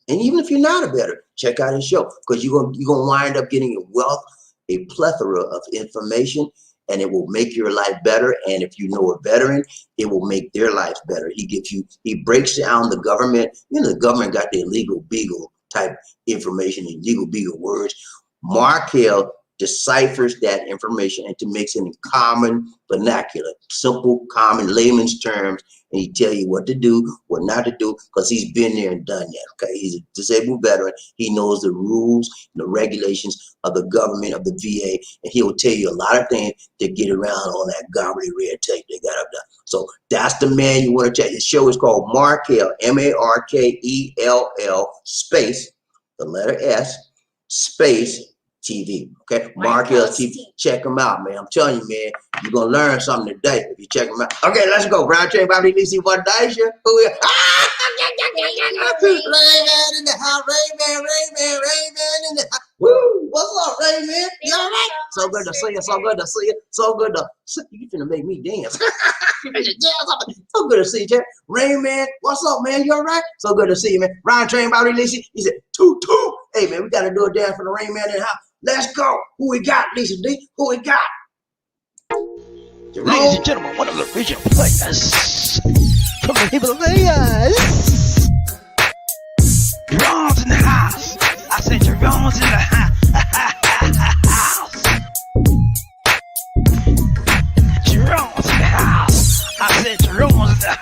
and even if you're not a veteran, check out his show because you're gonna wind up getting a wealth, a plethora of information, and it will make your life better. And if you know a veteran, it will make their life better. He breaks down the government. The government got their legal beagle type information and legal beagle words. Markel deciphers that information and to mix it in common vernacular, simple, common layman's terms, and he tell you what to do, what not to do, because he's been there and done that. Okay, he's a disabled veteran. He knows the rules and the regulations of the government, of the VA, and he'll tell you a lot of things to get around all that garbage red tape they got up there. So that's the man you want to check. His show is called Markel, MARKELL space, the letter S, space, TV. Okay, Markel TV. Check them out, man. I'm telling you, man, you're gonna learn something today if you check them out. Okay, let's go. Brown Train, Bobby, Lisa, what dice you? Who is? Rayman in the house, Rayman in the house. Woo! What's up, Rayman? You all right? So So good to see you. So good to see you. So good to see you. You finna make me dance. So good to see you, Jack. Rain Man, what's up, man? You all right? So good to see you, man. Ryan Train Bobby Lisa. He said, toot toot. Hey, man, we got to do a dance for the Rain Man in the house. Let's go. Who we got, Lisa D? Who we got? Ladies and gentlemen, one of the original players from the Himalayas. Jerome's in the house. I said Jerome's in the house. Jerome's in the house. I said Jerome's in the house.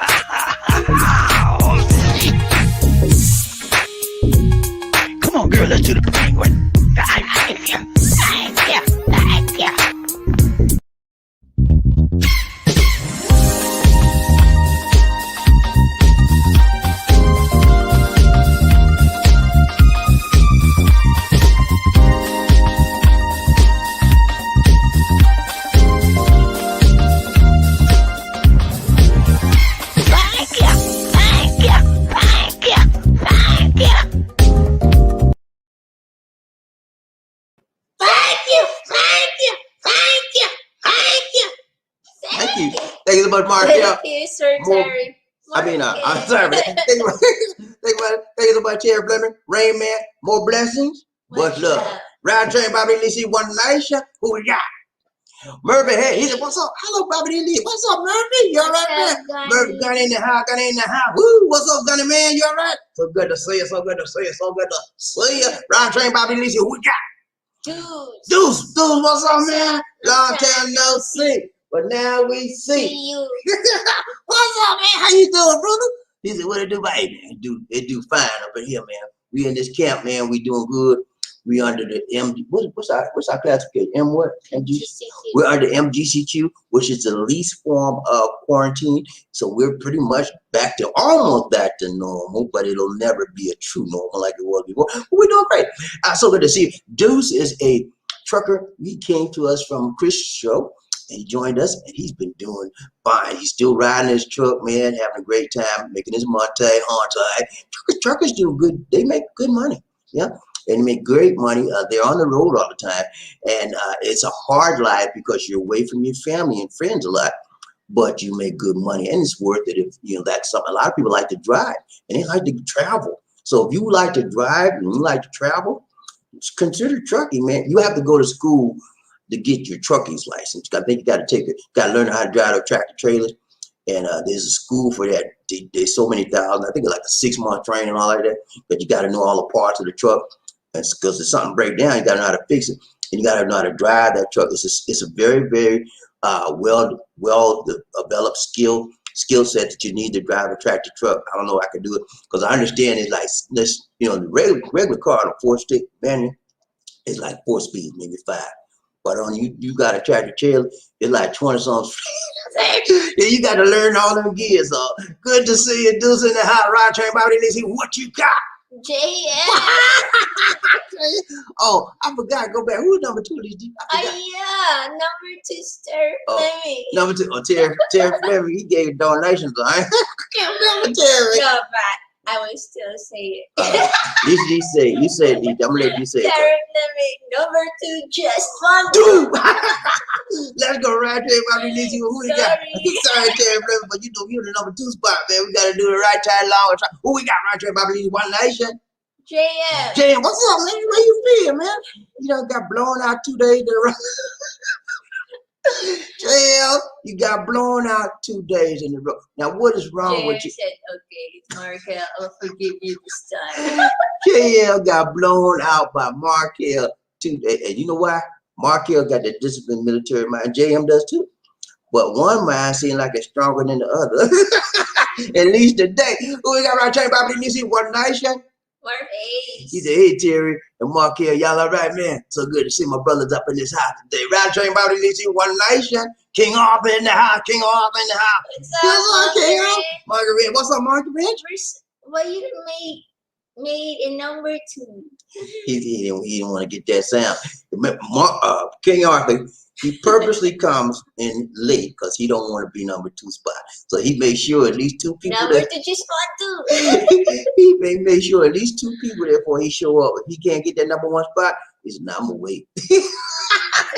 Come on, girl, let's do the penguin. Thank you so much, Mark. Thank you, Sir Terry. I'm sorry, man. Thank you so much, Terry Fleming. Rain Man, more blessings. What's love? Ryan Train Bobby Lisa, one nation. Who we got? Murphy, hey, he said, what's up? Hello, Bobby Lee. What's up, Murphy? You all right, man? Murphy, gun in the house, gun in the house. Woo, what's up, Gunny Man? You all right? So good to see you, so good to see you, so good to see you. Ryan Train Bobby Lisa, who we got? Deuce, what's up, man? Long time no see. But now we see you. What's up, man? How you doing, brother? He said, what it do? Hey, man, it do fine up in here, man. We in this camp, man. We doing good. We under the what's our classification? M what? MGCQ. We're under MGCQ, which is the least form of quarantine. So we're pretty much almost back to normal, but it'll never be a true normal like it was before. But we're doing great. So good to see you. Deuce is a trucker. He came to us from Chris' show. And he joined us, and he's been doing fine. He's still riding his truck, man, having a great time, making his monte on time. Truckers do good. They make good money, yeah, and they make great money. They're on the road all the time, and it's a hard life because you're away from your family and friends a lot, but you make good money, and it's worth it if, you know, that's something. A lot of people like to drive, and they like to travel. So if you like to drive and you like to travel, consider trucking, man. You have to go to school to get your trucking's license. I think you got to learn how to drive a tractor trailer, and there's a school for that. There's so many thousand. I think it's like a 6-month training and all like that. But you got to know all the parts of the truck, because if something breaks down, you got to know how to fix it, and you got to know how to drive that truck. It's a very, very well developed skill set that you need to drive a tractor truck. I don't know if I can do it, because I understand it's like this. You know, the regular car on a 4-stick manual is like 4 speeds, maybe 5. But on you got a tractor trailer, it's like 20-something. Yeah, you got to learn all them gears. So good to see you, Deuce in the hot rod train. Bobby, let's see what you got. JM. Oh, I forgot. Go back. Who's number 2? Yeah, number 2, Terry Fleming. Number 2, Terry Fleming. He gave donations. I can't remember Terry. No, but I will still say it. You said I'm gonna let you say it. Terry Fleming, number 2, just one. Dude, let's go right there, Bobby. Let's see who we got. Sorry, Terry Fleming, but you're the number 2 spot, man. We gotta do the right time, long time. Who we got right there, Bobby? One Nation. JM, what's up, man? Where you been, man? You done got blown out 2 days. JM, you got blown out 2 days in a row. Now, what is wrong with you? said, okay, Markel, I'll forgive you this time. JL got blown out by Markel 2 days. And you know why? Markel got the disciplined military mind. JM does too. But one mind seems like it's stronger than the other. At least today. Who we got right there, Bobby? You see One Nation? He said, hey, Terry and Markel, y'all all right, man? So good to see my brothers up in this house today. Right train, Bobby, you see One Nation. King Arthur in the house. King Arthur in the house. What's up, Margaret? Margaret, what's up, Margaret? Well, you made a number 2. He didn't want to get that sound. King Arthur, he purposely comes in late because he don't want to be number 2 spot. So he made sure at least 2 people number there. 2 spot 2. He made sure at least 2 people there before he show up. If he can't get that number 1 spot, he said, nah, I'm gonna wait.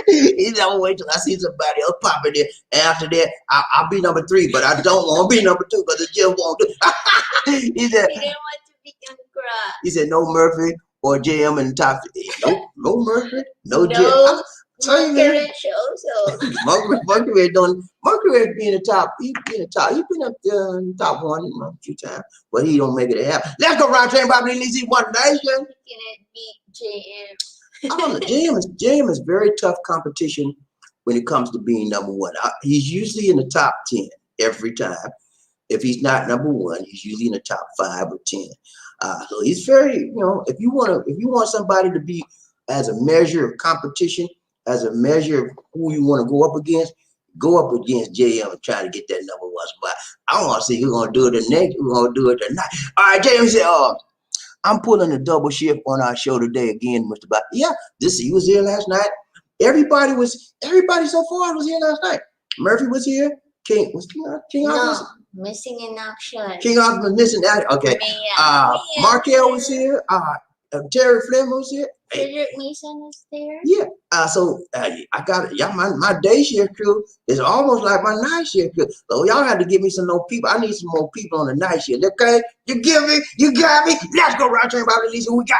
He said, I'm wait till I see somebody else pop in there. And after that, I'll be number 3, but I don't want to be number 2 because it just won't do. He said, You didn't want to become crush. he said, no Murphy or JM in the top. No Murphy, no JM. No, Tell you, man. Rich also. Monkey don't. Monkey Red be in the top. He be in the top. He been up there in the top 1 a few times, but he don't make it happen. Let's go round train, Bobby. At least he one nation. Can it beat JM? I don't know. JM is very tough competition when it comes to being number 1. He's usually in the top 10 every time. If he's not number 1, he's usually in the top 5 or 10. So he's very, you know, if you want somebody to be as a measure of competition, as a measure of who you want to go up against JM and try to get that number 1 spot. I don't want to see who's gonna do it the next, who's gonna do it tonight. All right, JM said, I'm pulling a double shift on our show today again, Mr. Bob. Yeah, he was here last night. Everybody so far was here last night. Murphy was here. King No, missing in action. King Arthur was missing that. Okay. Markel was here. Terry Flynn was here. Frederick Mason is there. Yeah. So I got it. Y'all, my day shift crew is almost like my night shift crew. So y'all have to give me some more people. I need some more people on the night shift. Okay? You got me. Let's go round train about at least who we got.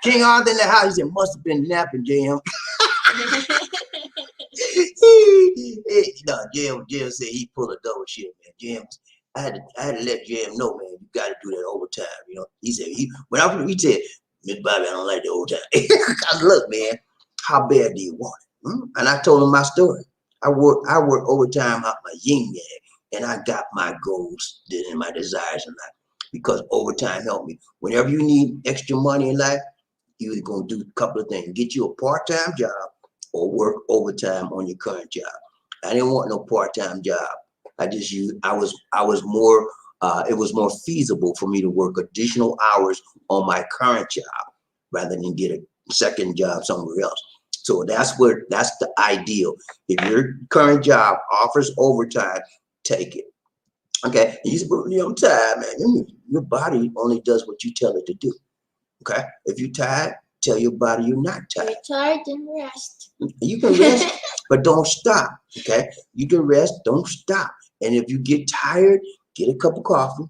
King Arthur in the house. He said, must have been napping, JM. No, JM said he pulled a double shift, man. JM, I had to let JM know, man, you got to do that overtime. You know, he said he said, Miss Bobby, I don't like the overtime. Cause look, man, how bad do you want it? And I told him my story. I work overtime out my yin yang, and I got my goals and my desires in life because overtime helped me. Whenever you need extra money in life, you're either gonna do a couple of things: get you a part-time job or work overtime on your current job. I didn't want no part-time job. It was more feasible for me to work additional hours on my current job rather than get a second job somewhere else. So that's the ideal. If your current job offers overtime, take it. Okay, you say, I'm tired, man. Your body only does what you tell it to do. Okay, if you're tired, tell your body you're not tired. You're tired, then rest. You can rest, but don't stop. Okay, you can rest, don't stop. And if you get tired, get a cup of coffee,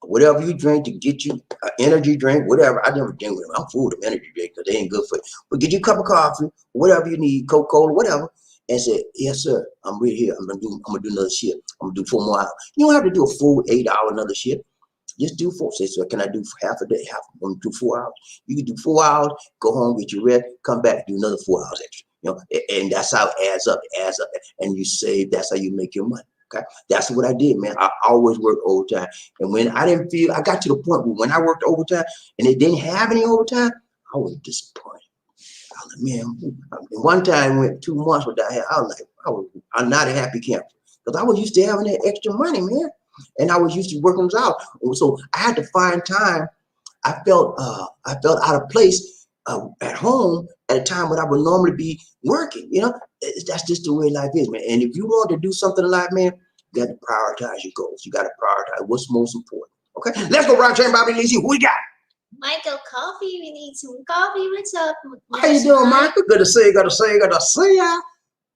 whatever you drink to get you an energy drink, whatever. I never drink with them. I'm full of energy drink because they ain't good for you. But get you a cup of coffee, whatever you need, Coca-Cola, whatever, and say, yes, sir, I'm right here. I'm gonna do another shift. I'm gonna do 4 more hours. You don't have to do a full 8-hour another shift. Just do 4. Say, so can I do half a day? I'm gonna do 4 hours. You can do 4 hours, go home, get your rest, come back, do another 4 hours extra. You know, and that's how it adds up. And you save. That's how you make your money. Okay, that's what I did, man. I always worked overtime, and when I got to the point where when I worked overtime and they didn't have any overtime, I was disappointed. I was like, man, one time went 2 months without. I'm not a happy camper because I was used to having that extra money, man, and I was used to working those out. So I had to find time. I felt out of place at home at a time when I would normally be working. You know, that's just the way life is, man. And if you want to do something in life, man, you got to prioritize your goals. You got to prioritize what's most important. Okay, let's go round train, Bobby. Let's see who we got. Michael Coffee, we need some coffee. What's up? How you doing, Michael? Good to see you.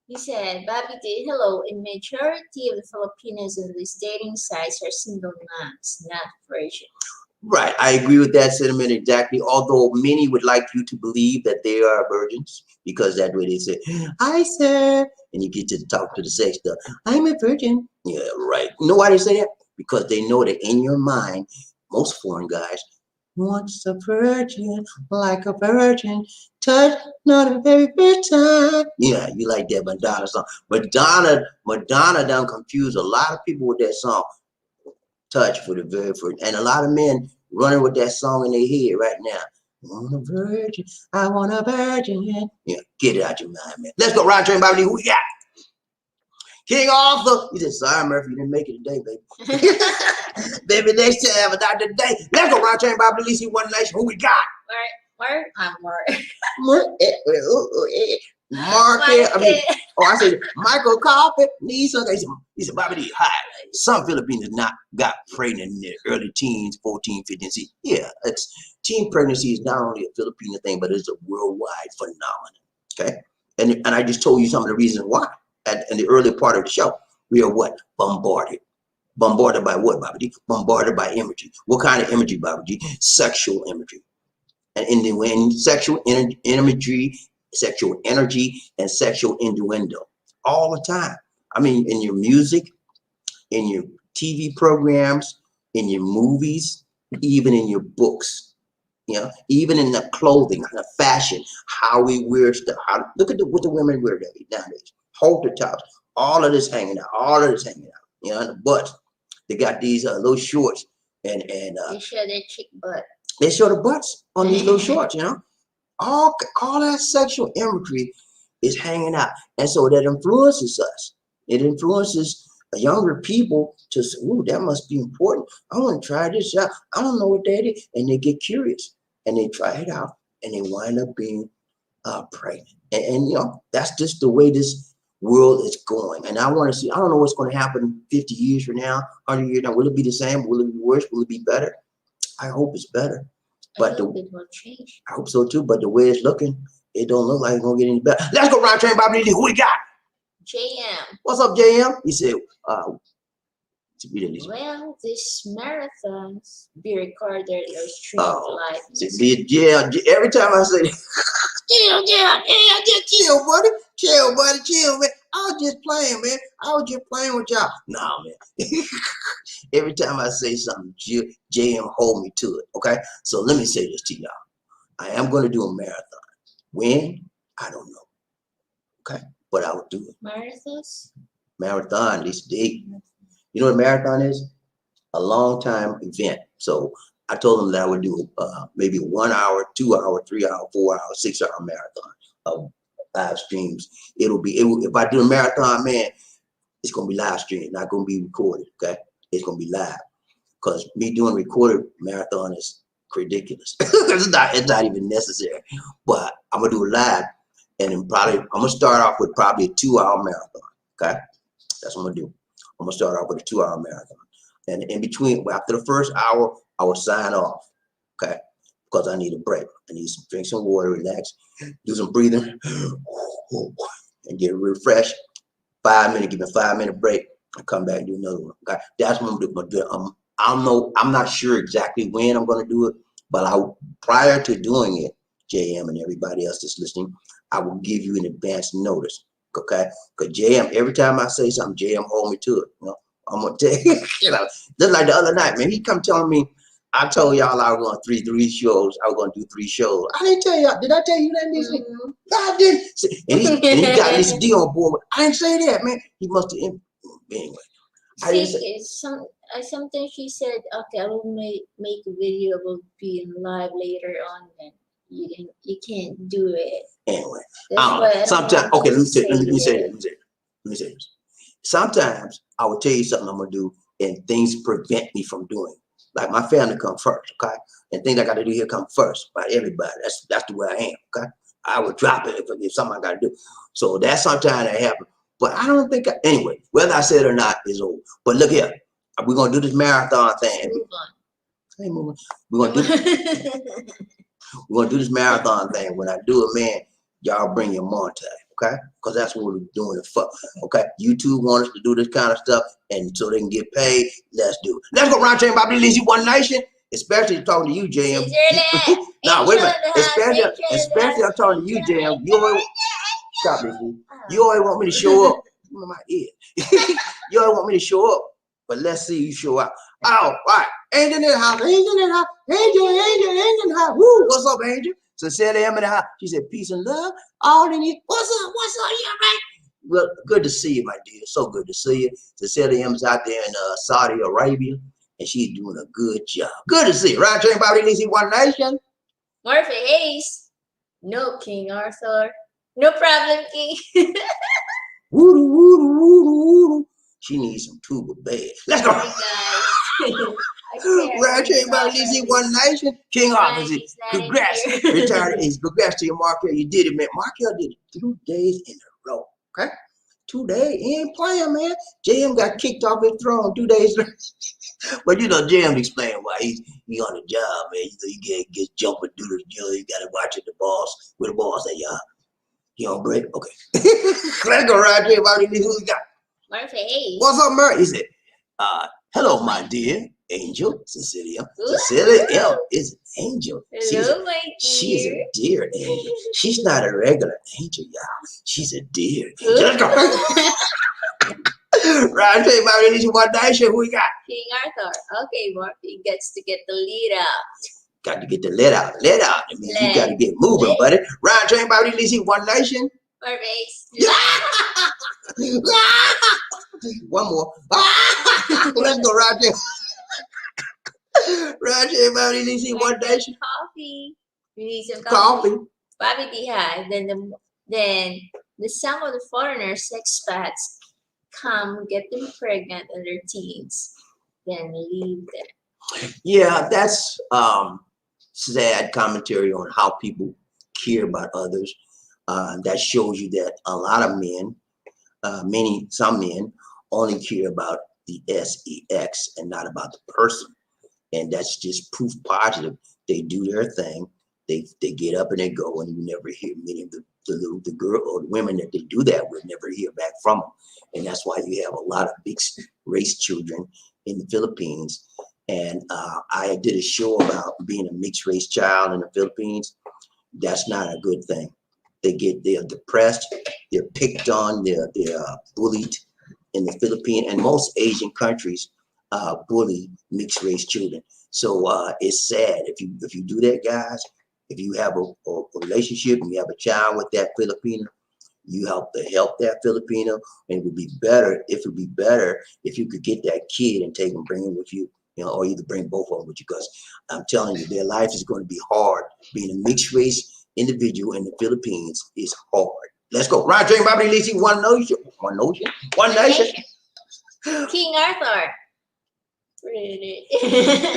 He said, BobbieD, hello. A majority of the Filipinos on these dating sites are single moms, not virgins. Right, I agree with that sentiment exactly. Although many would like you to believe that they are virgins, because that way they say, "Hi, sir," and you get to talk to the sex stuff. I'm a virgin. Yeah, right. You know why they say that? Because they know that in your mind, most foreign guys wants a virgin like a virgin, touch not a very first time. Yeah, you like that Madonna song. Madonna done confused a lot of people with that song. Touch for the very first, and a lot of men running with that song in their head right now. I want a virgin. Yeah, get it out your mind, man. Let's go round train, Bobby. Who we got? King Arthur. He said, sorry, Murphy, you didn't make it today, baby. Baby, next time, but not today. Let's go round train, Bobby. At least he one nation. Who we got? Where? I said, Michael Coffee needs something. He said, BobbieD, hi. Some Filipinos not got pregnant in their early teens, 14, 15. See, yeah, teen pregnancy is not only a Filipino thing, but it's a worldwide phenomenon. Okay? And I just told you some of the reasons why. In the earlier part of the show, we are what? Bombarded. Bombarded by what, BobbieD? Bombarded by imagery. What kind of imagery, BobbieD? Sexual imagery. And sexual imagery, sexual energy, and sexual innuendo all the time. I mean, in your music, in your TV programs, in your movies, even in your books, you know, even in the clothing, the fashion, how we wear stuff. Look at what the women wear nowadays. Halter tops, all of this hanging out, you know, and the butts. They got these little shorts and they show their chick butt. they show the butts on these little shorts, you know. All that sexual imagery is hanging out, and so that influences us. It influences younger people to say, "Ooh, that must be important. I want to try this out. I don't know what that is," and they get curious and they try it out, and they wind up being pregnant. And you know, that's just the way this world is going. And I want to see. I don't know what's going to happen 50 years from now, 100 years now. Will it be the same? Will it be worse? Will it be better? I hope it's better. But I hope it will change. I hope so too. But the way it's looking, it don't look like it's gonna get any better. Let's go round train, BobbieD. Who we got? JM. What's up, JM? He said, well, this marathons be recorded or streamed live. Yeah, every time I say, chill, buddy, chill, man. I was just playing, man. I was just playing with y'all. Nah, man. Every time I say something, JM hold me to it, okay? So let me say this to y'all. I am going to do a marathon. When? I don't know, okay? But I will do it. Marathons? Marathon, this date. You know what a marathon is? A long time event. So I told them that I would do maybe 1 hour, 2 hour, 3 hour, 4 hour, 6 hour marathon of live streams. If I do a marathon, man, it's gonna be live streamed, not gonna be recorded. Okay, it's gonna be live. Because me doing recorded marathon is ridiculous. it's not even necessary. But I'm gonna do it live, and then I'm gonna start off with probably a 2 hour marathon. Okay, that's what I'm gonna do. I'm gonna start off with a 2 hour marathon, and in between, after the first hour, I will sign off. Okay, because I need a break. I need some drink some water, relax, do some breathing, and get refreshed. 5 minutes, give me a 5 minute break, and come back and do another one. Okay, that's what I'm gonna do. I'm not sure exactly when I'm gonna do it, but prior to doing it, JM and everybody else that's listening, I will give you an advance notice. Okay, because JM, every time I say something, JM hold me to it. You know, I'm gonna tell you, you know, just like the other night, man, he come telling me, I told y'all I was going to three shows. I was going to do 3 shows. I didn't tell y'all. Did I tell you that, Lisa? Mm-hmm. No, I didn't. And he got Lisa D on board. I didn't say that, man. He must have. Anyway, I didn't say. Sometimes she said, "Okay, I will make a video about being live later on." Then you can't do it. Anyway, Sometimes, okay. Let me say this. Sometimes I will tell you something I'm gonna do, and things prevent me from doing it. Like my family come first, okay? And things I got to do here come first by everybody. That's the way I am, okay? I would drop it if something I got to do. So that's sometimes that happens. But I don't think, anyway, whether I said it or not is over. But look here, we're going to do this marathon thing. Move on. We're going to do this marathon thing. When I do it, man, y'all bring your Monte, okay? Because that's what we're doing it for, okay? YouTube want us to do this kind of stuff, and so they can get paid. Let's do it. Let's go round train, BobbieD, One Nation. Especially talking to you, JM. No, wait a minute. Especially I'm talking to you, JM. You always stop this. You always want me to show up. In my ear. You always want me to show up, but let's see you show up. Oh, all right. Angel in the house. Angel in the house. Angel in the house. Woo! What's up, Angel? Sincerely, I'm in the house. She said, peace and love. All in you. What's up? Yeah, right. Well, good to see you, my dear. So good to see you. Sincerely, M's out there in Saudi Arabia, and she's doing a good job. Good to see you. Right, train, BobbieD, One Nation. Murphy Hayes. No, King Arthur. No problem, King. Woo, woo, woo, woo. She needs some tuba bed. Let's go. Right, train, BobbieD, One Nation. King Arthur. Congrats. Retired. Congrats to your Markel. You did it, man. Markel did it 2 days in a row. Okay? 2 days. He ain't playing, man. JM got kicked off his throne 2 days later. But you know, JM explained why he on the job, man. You know, you get jumping through the, you know, you gotta watch it, the boss, where the boss at, y'all. You on break? Okay. Let's go right here. Who we got? Murphy. What's up, Murphy? He said, hello, my dear angel, Cecilia. Cecilia M is an angel. Hello, my She's dear. a dear angel. She's not a regular angel, y'all. She's a dear angel. Ooh. Let's go. Right, tell you about it. One nation. Who we got? King Arthur. Okay, Murphy gets to get the lead out. Got to get the let out. Let out. I mean, you got to get moving, buddy. Ryan, tell you about it. One nation. Murphy. One more. Let's go, Roger. Roger, everybody needs to see one nation. Coffee. We need some Coffee. BobbieD had. Then some of the foreigners, expats, come get them pregnant in their teens, then leave them. Yeah, that's sad commentary on how people care about others. That shows you that a lot of men, some men only care about the sex and not about the person. And that's just proof positive. They do their thing. They get up and they go, and you never hear many of the girl or the women that they do that with, never hear back from them. And that's why you have a lot of mixed race children in the Philippines. And I did a show about being a mixed race child in the Philippines. That's not a good thing. They're depressed, they're picked on, they're bullied in the Philippines, and most Asian countries bully mixed race children. So it's sad if you do that, guys. If you have a relationship and you have a child with that Filipino, you help that Filipino, and it would be better if you could get that kid and take him, bring him with you, or either bring both of them with you. Because I'm telling you, their life is going to be hard. Being a mixed race individual in the Philippines is hard. Let's go. Right, drink, Bobby, Lacey, one nation. King Arthur.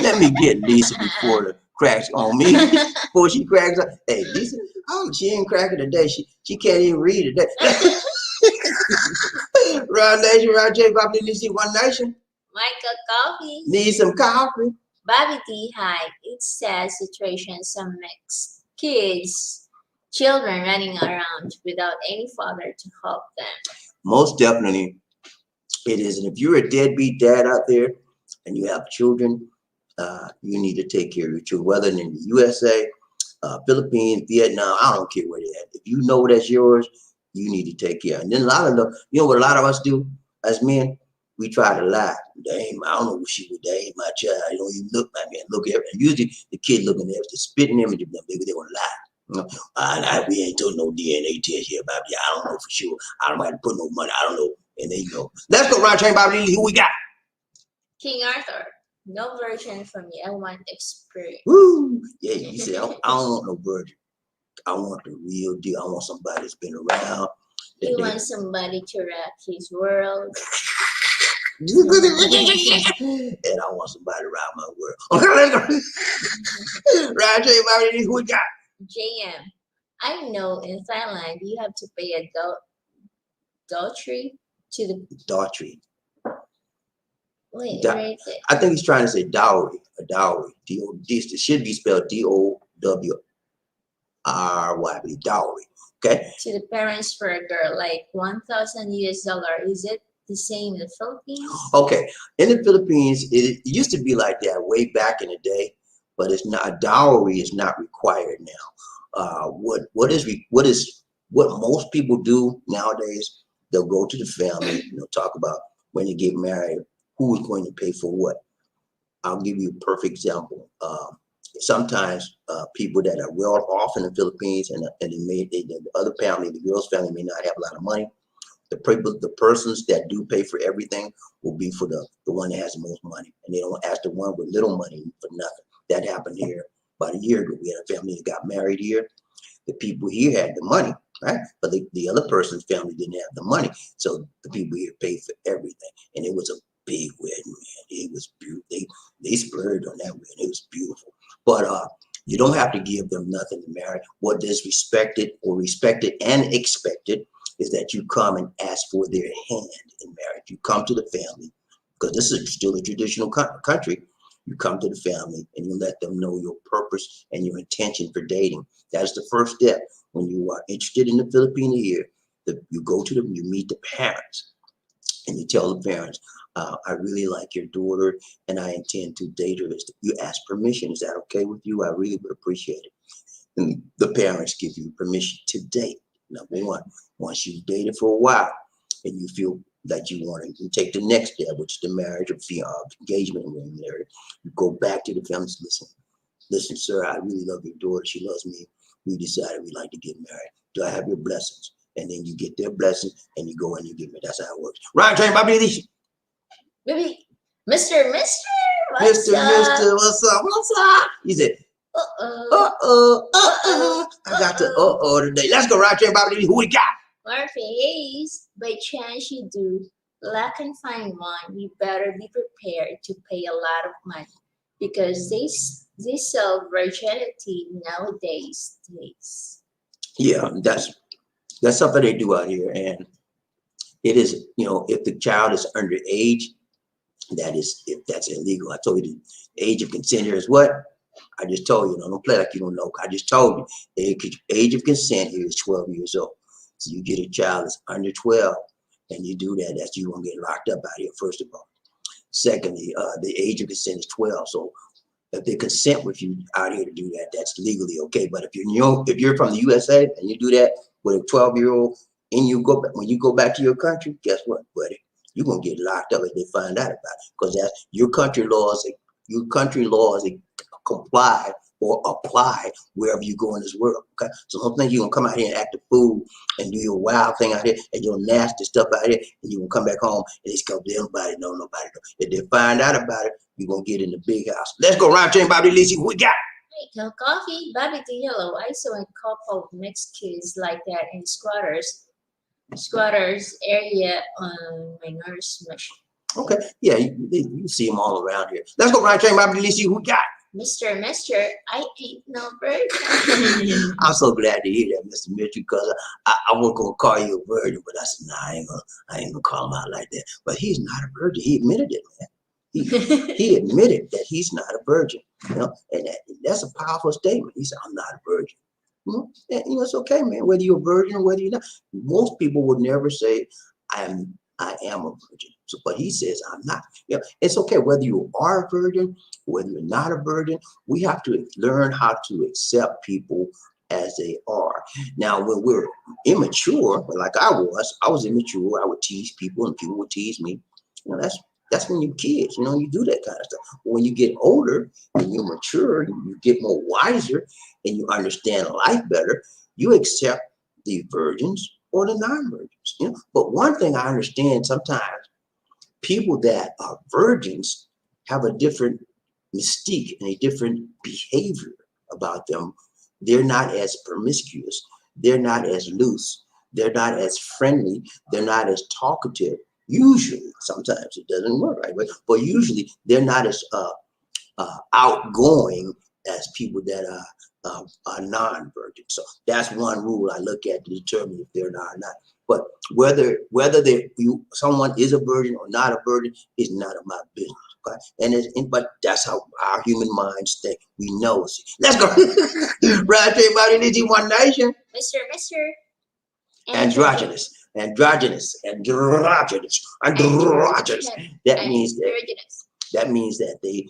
Let me get Lisa before the cracks on me. Before she cracks up. Hey, Lisa, she ain't cracking today. She can't even read today. Right nation, right, J. Bobby, Lacey, one nation. Michael Coffee. Need some coffee. BobbieD hide. It's sad situation. Some mixed children running around without any father to help them. Most definitely it is. And if you're a deadbeat dad out there and you have children, you need to take care of your children, whether in the USA, Philippines, Vietnam, I don't care where they're at. If you know that's yours, you need to take care. And then a lot of them, what a lot of us do as men, we try to lie. I don't know what she would. That ain't my child. You don't even look like me. Look at everything. Usually the kid looking there, the spitting image of them, baby, they want to lie. We ain't told no DNA test here, Bobby. I don't know for sure. I don't have to put no money. I don't know. And they go. Let's go, Round Chain, Bobby. Who we got? King Arthur. No virgin for me. I want experience. Woo! Yeah, you said I don't want no virgin. I want the real deal. I want somebody that's been around. You want somebody to rock his world. And I want somebody around my world. Right, Jay, Bobby, who we got? JM. I know in Thailand you have to pay a dowry to the Daughtry. wait, Da- where is it? I think he's trying to say dowry. A dowry. It should be spelled DOWRY. Dowry. Okay. To the parents for a girl, like $1,000 US. Is it the same in the Philippines? Okay. In the Philippines, it used to be like that way back in the day, but it's not. A dowry is not required now. What most people do nowadays? They'll go to the family. Talk about when you get married, who is going to pay for what. I'll give you a perfect example. Sometimes people that are well off in the Philippines and the other family, the girl's family, may not have a lot of money. The persons that do pay for everything will be for the one that has the most money, and they don't ask the one with little money for nothing. That happened here about a year ago. We had a family that got married here. The people here had the money, right? But the other person's family didn't have the money, so the people here paid for everything, and it was a big wedding, man. It was beautiful. They splurged on that wedding. It was beautiful. But you don't have to give them nothing to marry. What is respected and expected is that you come and ask for their hand in marriage. You come to the family, because this is still a traditional country. you come to the family and you let them know your purpose and your intention for dating. That is the first step. When you are interested in the Filipina here, you go to them, you meet the parents, and you tell the parents, I really like your daughter and I intend to date her. You ask permission. Is that okay with you? I really would appreciate it. And the parents give you permission to date. Number one, once you've dated for a while and you feel that you want to take the next step, which is the marriage or engagement and when married, you go back to the family and listen, sir, I really love your daughter. She loves me. We decided we'd like to get married. Do I have your blessings? And then you get their blessing and you go and you get married. That's how it works. Right, Train, BobbieD. Baby, Mr. What's Mr. up? What's up? He said, I got the today. Let's go, right, Train, BobbieD. Who we got? Murphy Hayes, by chance you do lack and find one, you better be prepared to pay a lot of money because they sell virginity nowadays. Yeah, that's something they do out here, and it is, if the child is underage, that's illegal. I told you the age of consent here is what? I just told you. Don't play like you don't know. I just told you the age of consent here is 12 years old. So you get a child that's under 12 and you do that, that's you gonna get locked up out here, first of all. Secondly, the age of consent is 12. So if they consent with you out here to do that, that's legally okay. But if you're from the USA and you do that with a 12-year-old and when you go back to your country, guess what, buddy? You're gonna get locked up if they find out about it. Because that's your country laws comply or apply wherever you go in this world. Okay, so don't think you're gonna come out here and act a fool and do your wild thing out here and your nasty stuff out here, and you gonna come back home and it's gonna be nobody know. If they find out about it, you're gonna get in the big house. Let's go round chain, BobbieD. Who we got? Hey, coffee, BobbieD, hello. I saw a couple of mixed kids like that in squatters area on my nurse mission. Okay, yeah, you see them all around here. Let's go round chain, BobbieD. Who we got? Mr. I ain't no virgin. I'm so glad to hear that, Mr. Mitchell, because I was gonna call you a virgin, but I said, nah, I ain't gonna call him out like that. But he's not a virgin. He admitted it, man. He admitted that he's not a virgin. And that's a powerful statement. He said, I'm not a virgin. And, it's okay, man. Whether you're a virgin or whether you're not. Most people would never say, I am a virgin. So, but he says, I'm not. It's okay whether you are a virgin, whether you're not a virgin. We have to learn how to accept people as they are. Now, when we're immature, like I was immature. I would tease people, and people would tease me. That's when you're kids. You do that kind of stuff. But when you get older and you're mature, you get more wiser, and you understand life better. You accept the virgins or the non-virgins. But one thing I understand, sometimes people that are virgins have a different mystique and a different behavior about them. They're not as promiscuous. They're not as loose. They're not as friendly. They're not as talkative. Usually, sometimes it doesn't work right, but usually they're not as outgoing as people that are non-virgin. So that's one rule I look at to determine if they're not or not. But whether someone is a virgin or not a virgin is none of my business. Okay, but that's how our human minds think. We know. Let's go. Right, everybody. One nation. Mr. Androgynous. That means that they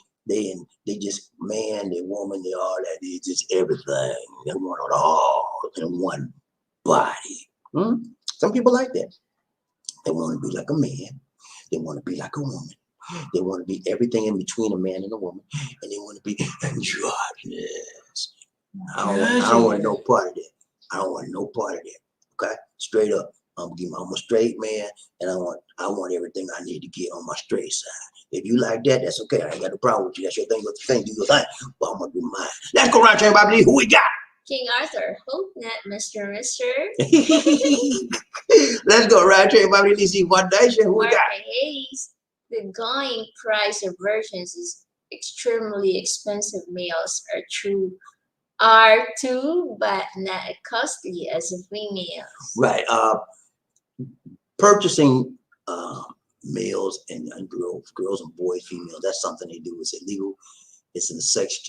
just man, they woman, they all that. They just everything. They want it all in one body. Some people like that. They want to be like a man. They want to be like a woman. They want to be everything in between a man and a woman, and they want to be androgynous. I don't want no part of that. I don't want no part of that. Okay, straight up. I'm a straight man, and I want everything I need to get on my straight side. If you like that, that's okay. I ain't got no problem with you. That's your thing. Do your thing. But I'm gonna do mine. Let's go around here, BobbieD. Who we got? King Arthur. Hope not, Mr. Let's go around here, BobbieD. One nation. Who we got? Hayes. The going price of virgins is extremely expensive. Males are too, but not costly as a female. Right. Purchasing males and girls and boys, females. That's something they do. It's illegal. It's in the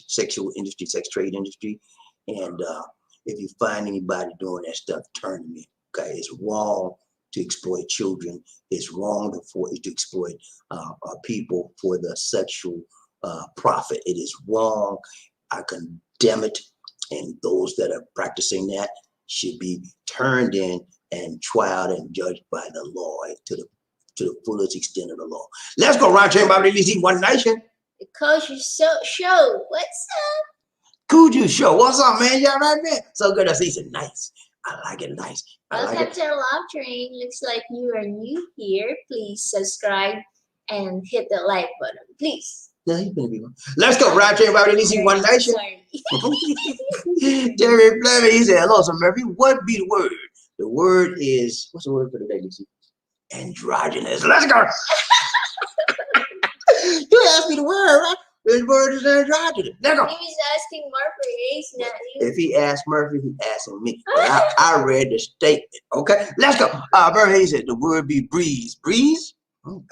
sexual industry, sex trade industry. And if you find anybody doing that stuff, turn them in. Okay, it's wrong to exploit children. It's wrong to exploit people for the sexual profit. It is wrong. I condemn it. And those that are practicing that should be turned in and tried and judged by the law to the fullest extent of the law. Let's go, Ron Chain, BobbieD, One Nation. The Culture Show. What's up? Kuju Show. What's up, man? Y'all right, man? So good to see you. Nice. I like it. Nice. Welcome to the Love Train. Looks like you are new here. Please subscribe and hit the like button, please. Yeah, he's gonna be one. Let's go, Ron Chain, BobbieD, One Nation. Sorry. Terry Fleming, he said, hello, so Murphy, what be the word? The word is, what's the word for today, Lucy? Androgynous. Let's go. You asked me the word, right? This word is androgynous. Let's go. He was asking Murphy. He's not you. If he asked Murphy, he asking me. I read the statement. Okay, let's go. Murphy, he said the word be breeze. Breeze?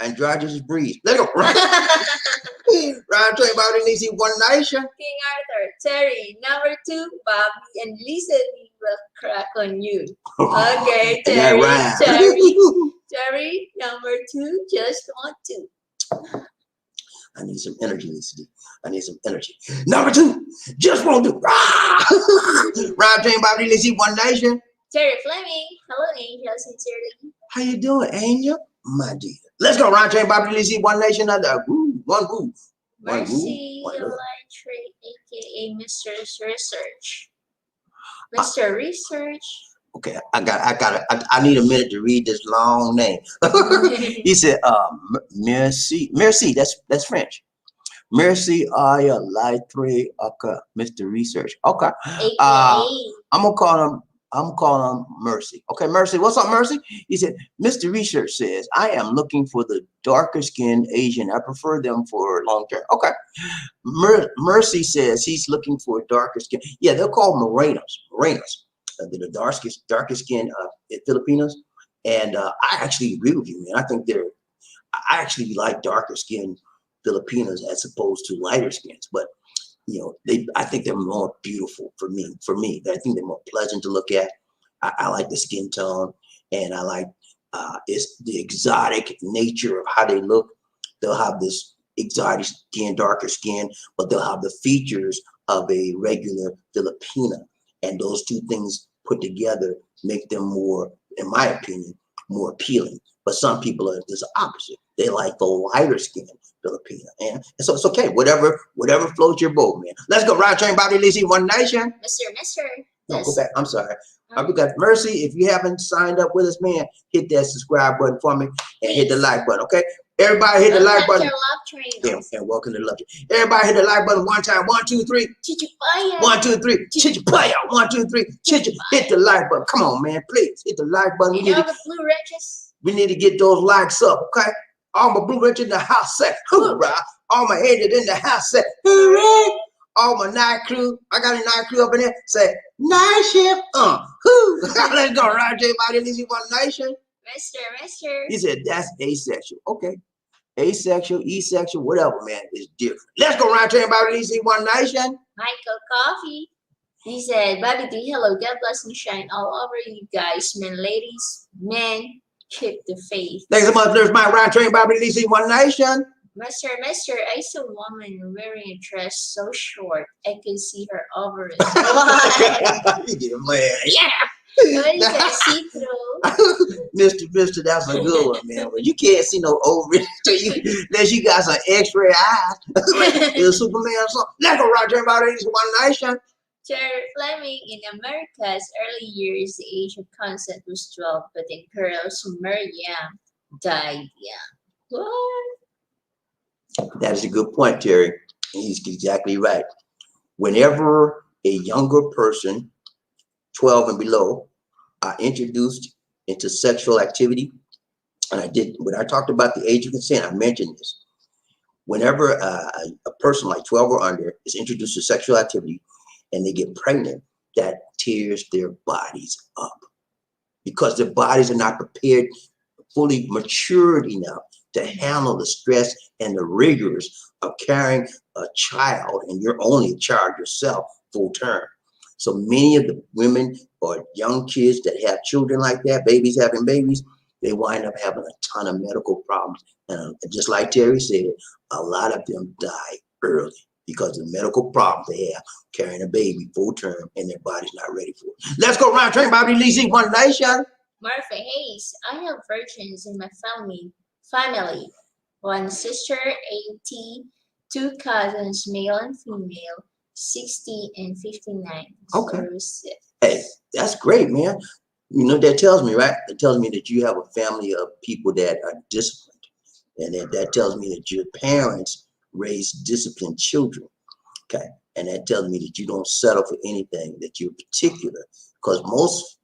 Androgynous breeze. Let's go. Ron Train, BobbieD, One Nation. King Arthur, Terry, number 2, Bobby, and Lisa Lee will crack on you. Okay, Terry, Terry, number 2, just want to. I need some energy, Lisa. I need some energy. Number 2, just want to. Ron Train, BobbieD, One Nation. Terry Fleming, hello, Angel, sincerely. How you doing, Angel? My dear. Let's go, Ron Train, BobbieD, One Nation. One woo. Mercy Electric, aka Mr. Research. Mr. Research. Okay, I need a minute to read this long name. He said, merci, that's French. Merci, Electric, Mr. Research. Okay. I'm calling him Mercy. Okay, Mercy. What's up, Mercy? He said, Mr. Research says, I am looking for the darker skinned Asian. I prefer them for long term. Okay. Mercy says he's looking for darker skin. Yeah, they're called morenos. They're the darker skin Filipinos. And I actually agree with you, man. I actually like darker skinned Filipinos as opposed to lighter skins. But you know, I think they're more beautiful for me. I think they're more pleasant to look at. I like the skin tone, and I like it's the exotic nature of how they look. They'll have this exotic skin, darker skin, but they'll have the features of a regular Filipina. And those two things put together make them more, in my opinion, more appealing. But some people are just the opposite. They like the lighter skin Filipina, and so it's okay. Whatever floats your boat, man. Let's go. Ron Train, BobbieD, One Nation. Mr. No, go back. I'm sorry. I forgot. Mercy, if you haven't signed up with us, man, hit that subscribe button for me and hit the like button. Okay, everybody hit the like button. And welcome to Love Train. Everybody hit the like button one time. 1, 2, 3. 1, 2, 3. Chichipaya. 1, 2, 3. Hit the like button. Come on, man. Please hit the like button. You know the blue wrenches? We need to get those likes up, okay? All my blue wrenches in the house set. Hoorah. All my headed in the house set. Hooray. All my night crew. I got a night crew up in there. Say, night shift. Let's go, Ron J. BobbieD, One Nation. Mr. He said, that's asexual. Okay. Asexual, asexual, whatever, man. It's different. Let's go, Ron J. BobbieD, One Nation. Michael Coffee. He said, BobbieD, hello. God bless and shine all over you guys. Men, ladies, men. Keep the faith. Thanks so much. There's my Ron Train, BobbieD, One Nation. Mr. I saw a woman wearing a dress so short I could see her ovaries. You get a man. Yeah. What is that see-through? Mister, that's a good one, man. But you can't see no ovaries unless you got some X-ray eyes. You're Superman or something. Let's go, Ron Train, BobbieD, One Nation. Terry Fleming, in America's early years, the age of consent was 12, but in girls who married young died young. What? That is a good point, Terry. And he's exactly right. Whenever a younger person, 12 and below, are introduced into sexual activity, and when I talked about the age of consent, I mentioned this. Whenever a person like 12 or under is introduced to sexual activity, and they get pregnant, that tears their bodies up because their bodies are not prepared, fully matured enough to handle the stress and the rigors of carrying a child, and you're only a child yourself full term. So many of the women or young kids that have children like that, babies having babies, they wind up having a ton of medical problems. And just like Terry said, a lot of them die early because of the medical problems they have carrying a baby full term and their body's not ready for it. Let's go round train, Bobby Lee, one nation. Martha Hayes, I have virgins in my family. One sister, 80, two cousins, male and female, 60 and 59. Okay. So, Hey, that's great, man. You know what that tells me, right? It tells me that you have a family of people that are disciplined. And that tells me that your parents raised disciplined children. Okay. And that tells me that you don't settle for anything, that you're particular. Because most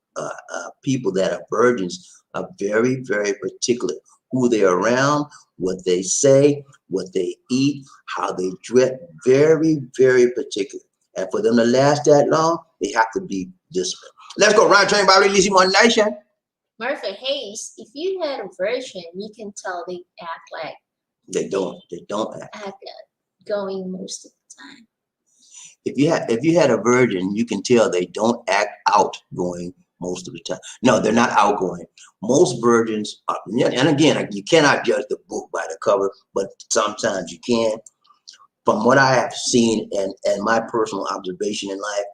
people that are virgins are very, very particular. Who they're around, what they say, what they eat, how they dress. Very, very particular. And for them to last that long, they have to be disciplined. Let's go round train, Bobby Lee, one nation. Martha Hayes, if you had a virgin, you can tell they act like They don't act. going most of the time. If you had a virgin, you can tell they don't act outgoing most of the time. No, they're not outgoing. Most virgins are, and again, you cannot judge the book by the cover, but sometimes you can. From what I have seen and my personal observation in life,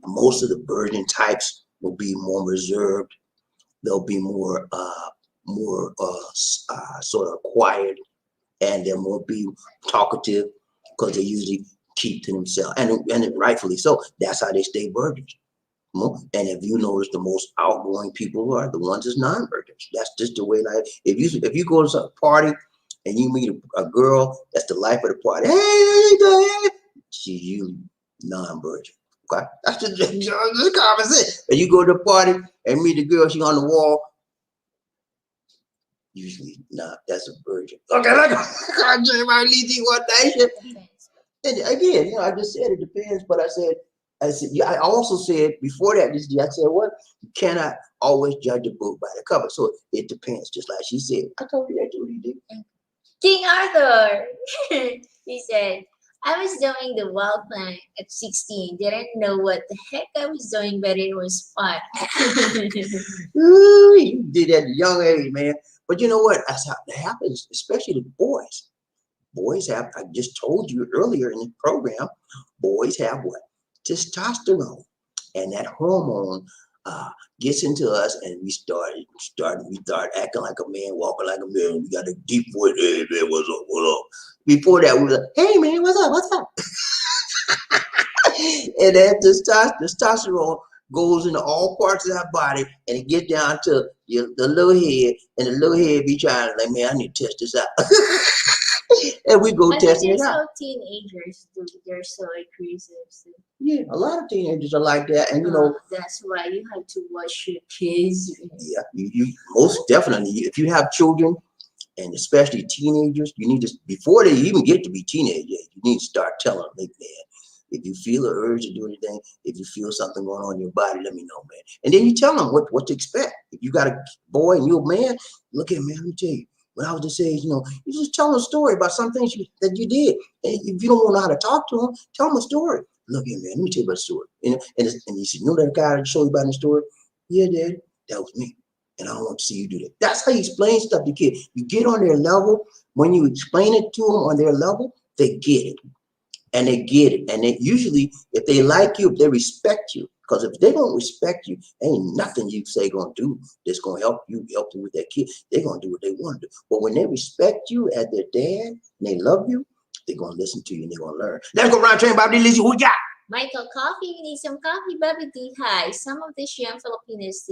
most of the virgin types will be more reserved. They'll be more sort of quiet, and they will be talkative because they usually keep to themselves, and rightfully so. That's how they stay virgins. And if you notice, the most outgoing people are the ones that's non-virgins. That's just the way life. If you go to some party and you meet a girl that's the life of the party, hey, she's usually non-virgin. Okay, that's just common sense. And you go to the party and meet a girl, she's on the wall. Usually, nah, that's a virgin. Okay, like I dream I lead you one nation. And again, I just said it depends, but I said, yeah, I also said before that, I said, what? You cannot always judge a book by the cover. So it depends, just like she said. I told you that, Judy. King Arthur, he said, I was doing the wild climb at 16. Didn't know what the heck I was doing, but it was fun. Ooh, you did that at a young age, man. But you know what? That's how that happens, especially the boys. Boys have, I just told you earlier in the program, boys have what? Testosterone. And that hormone gets into us, and we start acting like a man, walking like a man. We got a deep voice. Hey man, what's up? What up? Before that, we were like, hey man, what's up? What's up? And that testosterone goes into all parts of our body, and it gets down to the little head, and the little head be trying to like, man, I need to test this out. And we go testing it out. How teenagers do, they're so aggressive. Yeah, a lot of teenagers are like that, and that's why you have to watch your kids. Yeah, you most definitely. If you have children, and especially teenagers, you need to, before they even get to be teenagers, you need to start telling them, hey man, if you feel an urge to do anything, if you feel something going on in your body, let me know, man. And then you tell them what to expect. If you got a boy and you're a man, look at me, let me tell you. When I was just saying, you just tell them a story about some things that you did. And if you don't want to know how to talk to them, tell them a story. Look here, man, let me tell you about the story. And you said, that guy I showed you about the story? Yeah, Dad, that was me. And I don't want to see you do that. That's how you explain stuff to kids. You get on their level. When you explain it to them on their level, they get it. And they get it. And they usually, if they like you, if they respect you, because if they don't respect you, ain't nothing you say gonna do that's gonna help you with that kid. They're gonna do what they want to do. But when they respect you as their dad and they love you, they're gonna listen to you and they're gonna learn. Let's go round train, Bobby Lee. Who we got? Michael, coffee. We need some coffee, BobbieD. Hi. Some of these young Filipinos,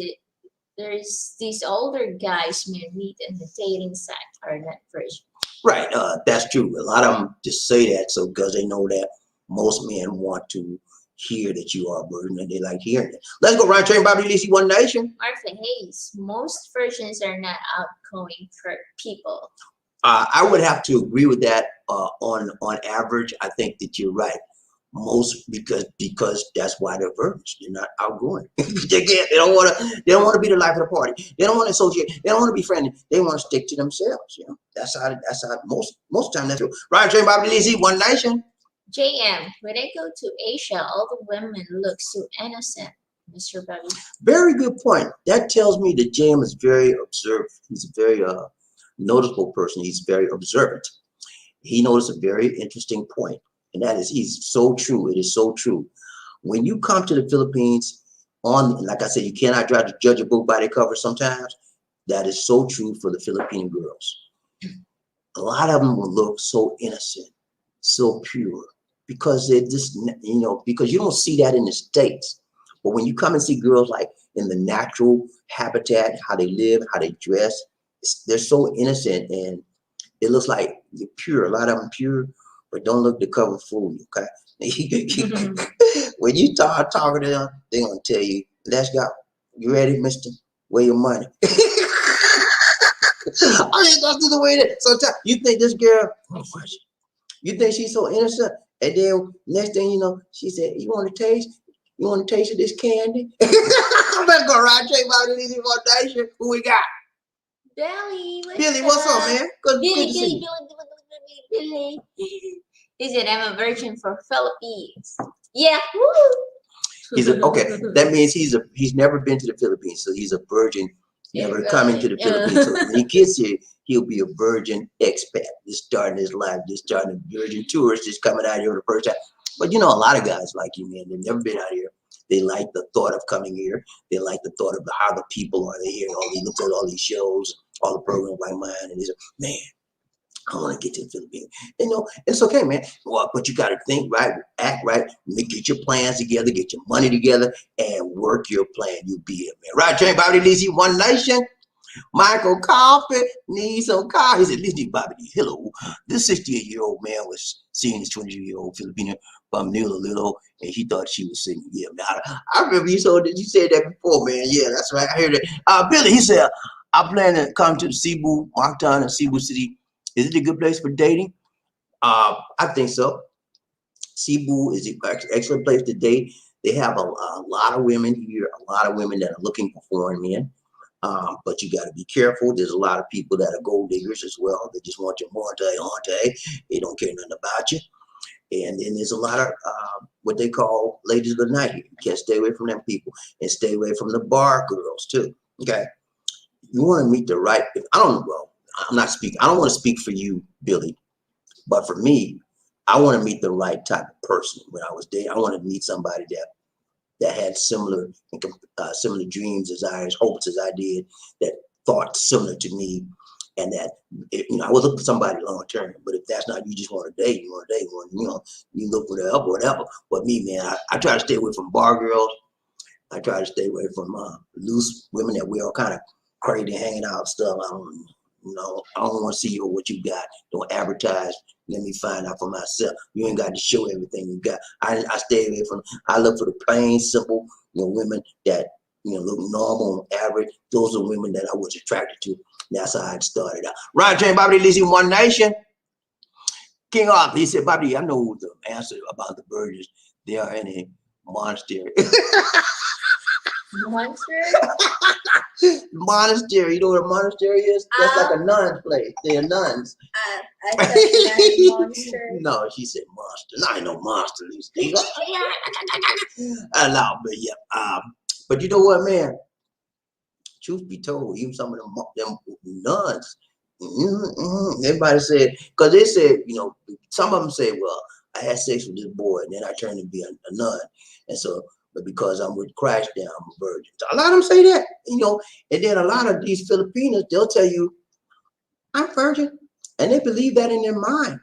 there's these older guys men meet in the dating site are not virgin. Right, that's true. A lot of them just say that so because they know that most men want to hear that you are a virgin and they like hearing it. Let's go round train, Bobby Lee, one nation. Martha Hayes, most virgins are not outgoing people. I would have to agree with that on average. I think that you're right. Most because that's why they're virgins. They're not outgoing. They don't want to. They don't want to be the life of the party. They don't want to associate. They don't want to be friendly. They want to stick to themselves. You know, that's how. That's how most time that's true. Right, Train Bobby Lizzie, One Nation. JM, when I go to Asia, all the women look so innocent, Mr. Bobby. Very good point. That tells me that JM is very observant. He's a very noticeable person. He's very observant. He noticed a very interesting point, and that is, he's so true. It is so true. When you come to the Philippines, like I said, you cannot try to judge a book by their cover sometimes. That is so true for the Filipino girls. A lot of them will look so innocent, so pure, because they're just, you know, because you don't see that in the States. But when you come and see girls like in the natural habitat, how they live, how they dress, they're so innocent, and it looks like you're pure. A lot of them pure, but don't look the cover fool you, okay? When you start talking to them, they're going to tell you, let's go. You ready, mister? Where your money? I mean, that's the way that sometimes you think this girl, you think she's so innocent, and then next thing you know, she said, you want to taste? You want to taste of this candy? Let's go right check out this foundation. Who we got? Billy, what's up, man? Good to see you. Billy. He said, I'm a virgin for Philippines. Yeah. Woo. Okay. That means he's never been to the Philippines, so he's a virgin, never coming to the Philippines. So when he gets here, he'll be a virgin expat, just starting his life, just starting a virgin tourist, just coming out here for the first time. But you know, a lot of guys like you, man, they've never been out here. They like the thought of coming here. They like the thought of how the people are there. They look at all these shows, all the programs like mine, and they say, man, I want to get to the Philippines. You know, it's okay, man. Well, but you got to think right, act right, get your plans together, get your money together, and work your plan. You'll be it, man. Right, Jay, Bobby Lizzie, One Nation. Michael Coffee needs some coffee. He said, listen, BobbieD, hello. This 68-year-old man was seeing this 22-year-old Filipina from Little, and he thought she was singing. Yeah, man. I remember you said that before, man. Yeah, that's right. I heard it. Billy, he said, I plan to come to Cebu, Mactan, and Cebu City. Is it a good place for dating? I think so. Cebu is an excellent place to date. They have a lot of women here, a lot of women that are looking for foreign men. But you got to be careful. There's a lot of people that are gold diggers as well. They just want your monte. They don't care nothing about you. And then there's a lot of what they call ladies of the night. You can't stay away from them people, and stay away from the bar girls too. Okay, you want to meet the right. I'm not speaking. I don't want to speak for you, Billy, but for me, I want to meet the right type of person. When I was dating, I want to meet somebody that had similar dreams, desires, hopes as I did, that thought similar to me, and that I was looking for somebody long term. But if that's not, you just want to date, you look for the help or whatever. But me, man, I try to stay away from bar girls. I try to stay away from loose women that we all kind of crazy hanging out stuff. I don't want to see what you got. Don't advertise. Let me find out for myself. You ain't got to show everything you got. I stay away from. I look for the plain, simple, women that look normal, average. Those are women that I was attracted to. That's how I started out. Right, Jane, BobbieD, Lizzie, One Nation. King Arthur, he said, BobbieD, I know the answer about the virgins. They are in a monastery. Monastery? Monastery. You know what a monastery is? That's like a nun's place. They're nuns. I thought you meant monster. No, she said monster. No, I ain't no monster. I know, but yeah. But you know what, man? Truth be told, even some of them nuns, everybody said, because they said, some of them say, well, I had sex with this boy, and then I turned to be a nun. And so, but because I'm with Christ now, I'm a virgin. So a lot of them say that, and then a lot of these Filipinos, they'll tell you, I'm virgin. And they believe that in their mind.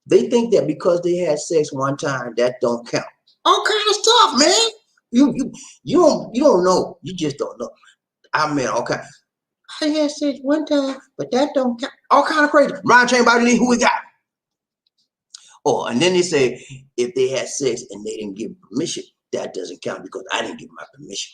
They think that because they had sex one time, that don't count. All kind of stuff, man. You don't know. You just don't know. I mean, okay. I had sex one time, but that don't count. All kind of crazy. Ron Chain, BobbieD, who we got? Oh, and then they say if they had sex and they didn't give permission, that doesn't count because I didn't give my permission.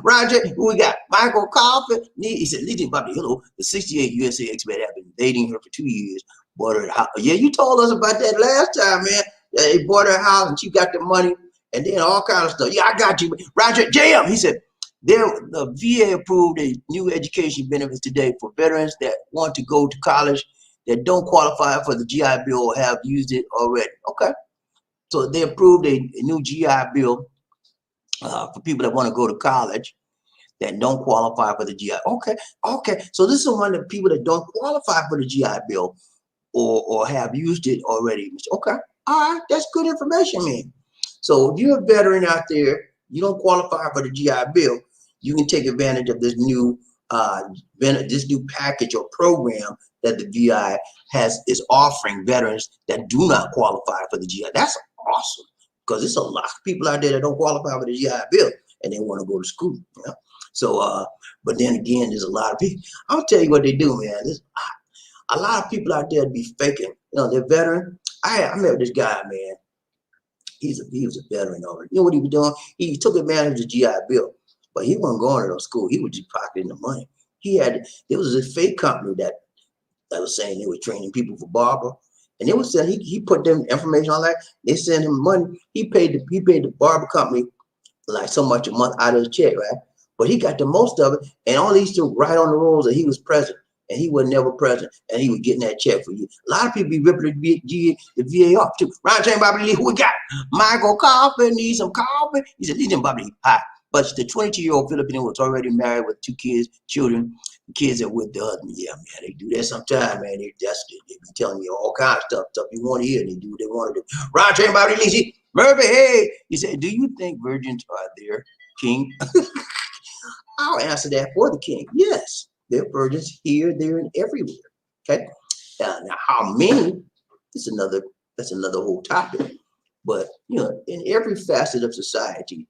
Roger, who we got? Michael Coffee. He said, listen, BobbieD, hello. The 68 USA expat have been dating her for 2 years. Bought her the house. Yeah, you told us about that last time, man. They bought her house and she got the money and then all kind of stuff. Yeah, I got you. Roger, JM, he said, the VA approved a new education benefits today for veterans that want to go to college that don't qualify for the GI Bill or have used it already. Okay. So they approved a new GI Bill for people that want to go to college that don't qualify for the GI. Okay. So this is one of the people that don't qualify for the GI Bill or have used it already. Okay, all right, that's good information, man. So if you're a veteran out there, you don't qualify for the GI Bill, you can take advantage of this new package or program that the VI is offering veterans that do not qualify for the GI. That's awesome because there's a lot of people out there that don't qualify for the GI Bill and they want to go to school. You know? So, but then again, there's a lot of people. I'll tell you what they do, man. A lot of people out there be faking. You know, they're veteran. I met this guy, man. He was a veteran already. You know what he was doing? He took advantage of the GI Bill, but he wasn't going to no school. He was just pocketing the money. There was a fake company that was saying they were training people for barber, and it was saying he put them information on that. They sent him money. He paid the barber company like so much a month out of his check, right? But he got the most of it, and all these two right on the rolls that he was present. And he was never present, and he was getting that check for you. A lot of people be ripping the VA off too. Ron Chain Bobby Lee, who we got? Michael Coffin, need some coffee. He said, need them Bobby Lee. Hi. But the 22-year-old Filipina was already married with 2 children. The kids are with the husband. Yeah, man, they do that sometimes, man. They be telling you all kinds of stuff you want to hear. They do what they want to do. Ron Chain Bobby Lee, Murphy, hey. He said, do you think virgins are there, King? I'll answer that for the king. Yes. There are virgins here, there, and everywhere. Okay. Now, how many? That's another whole topic. But you know, in every facet of society,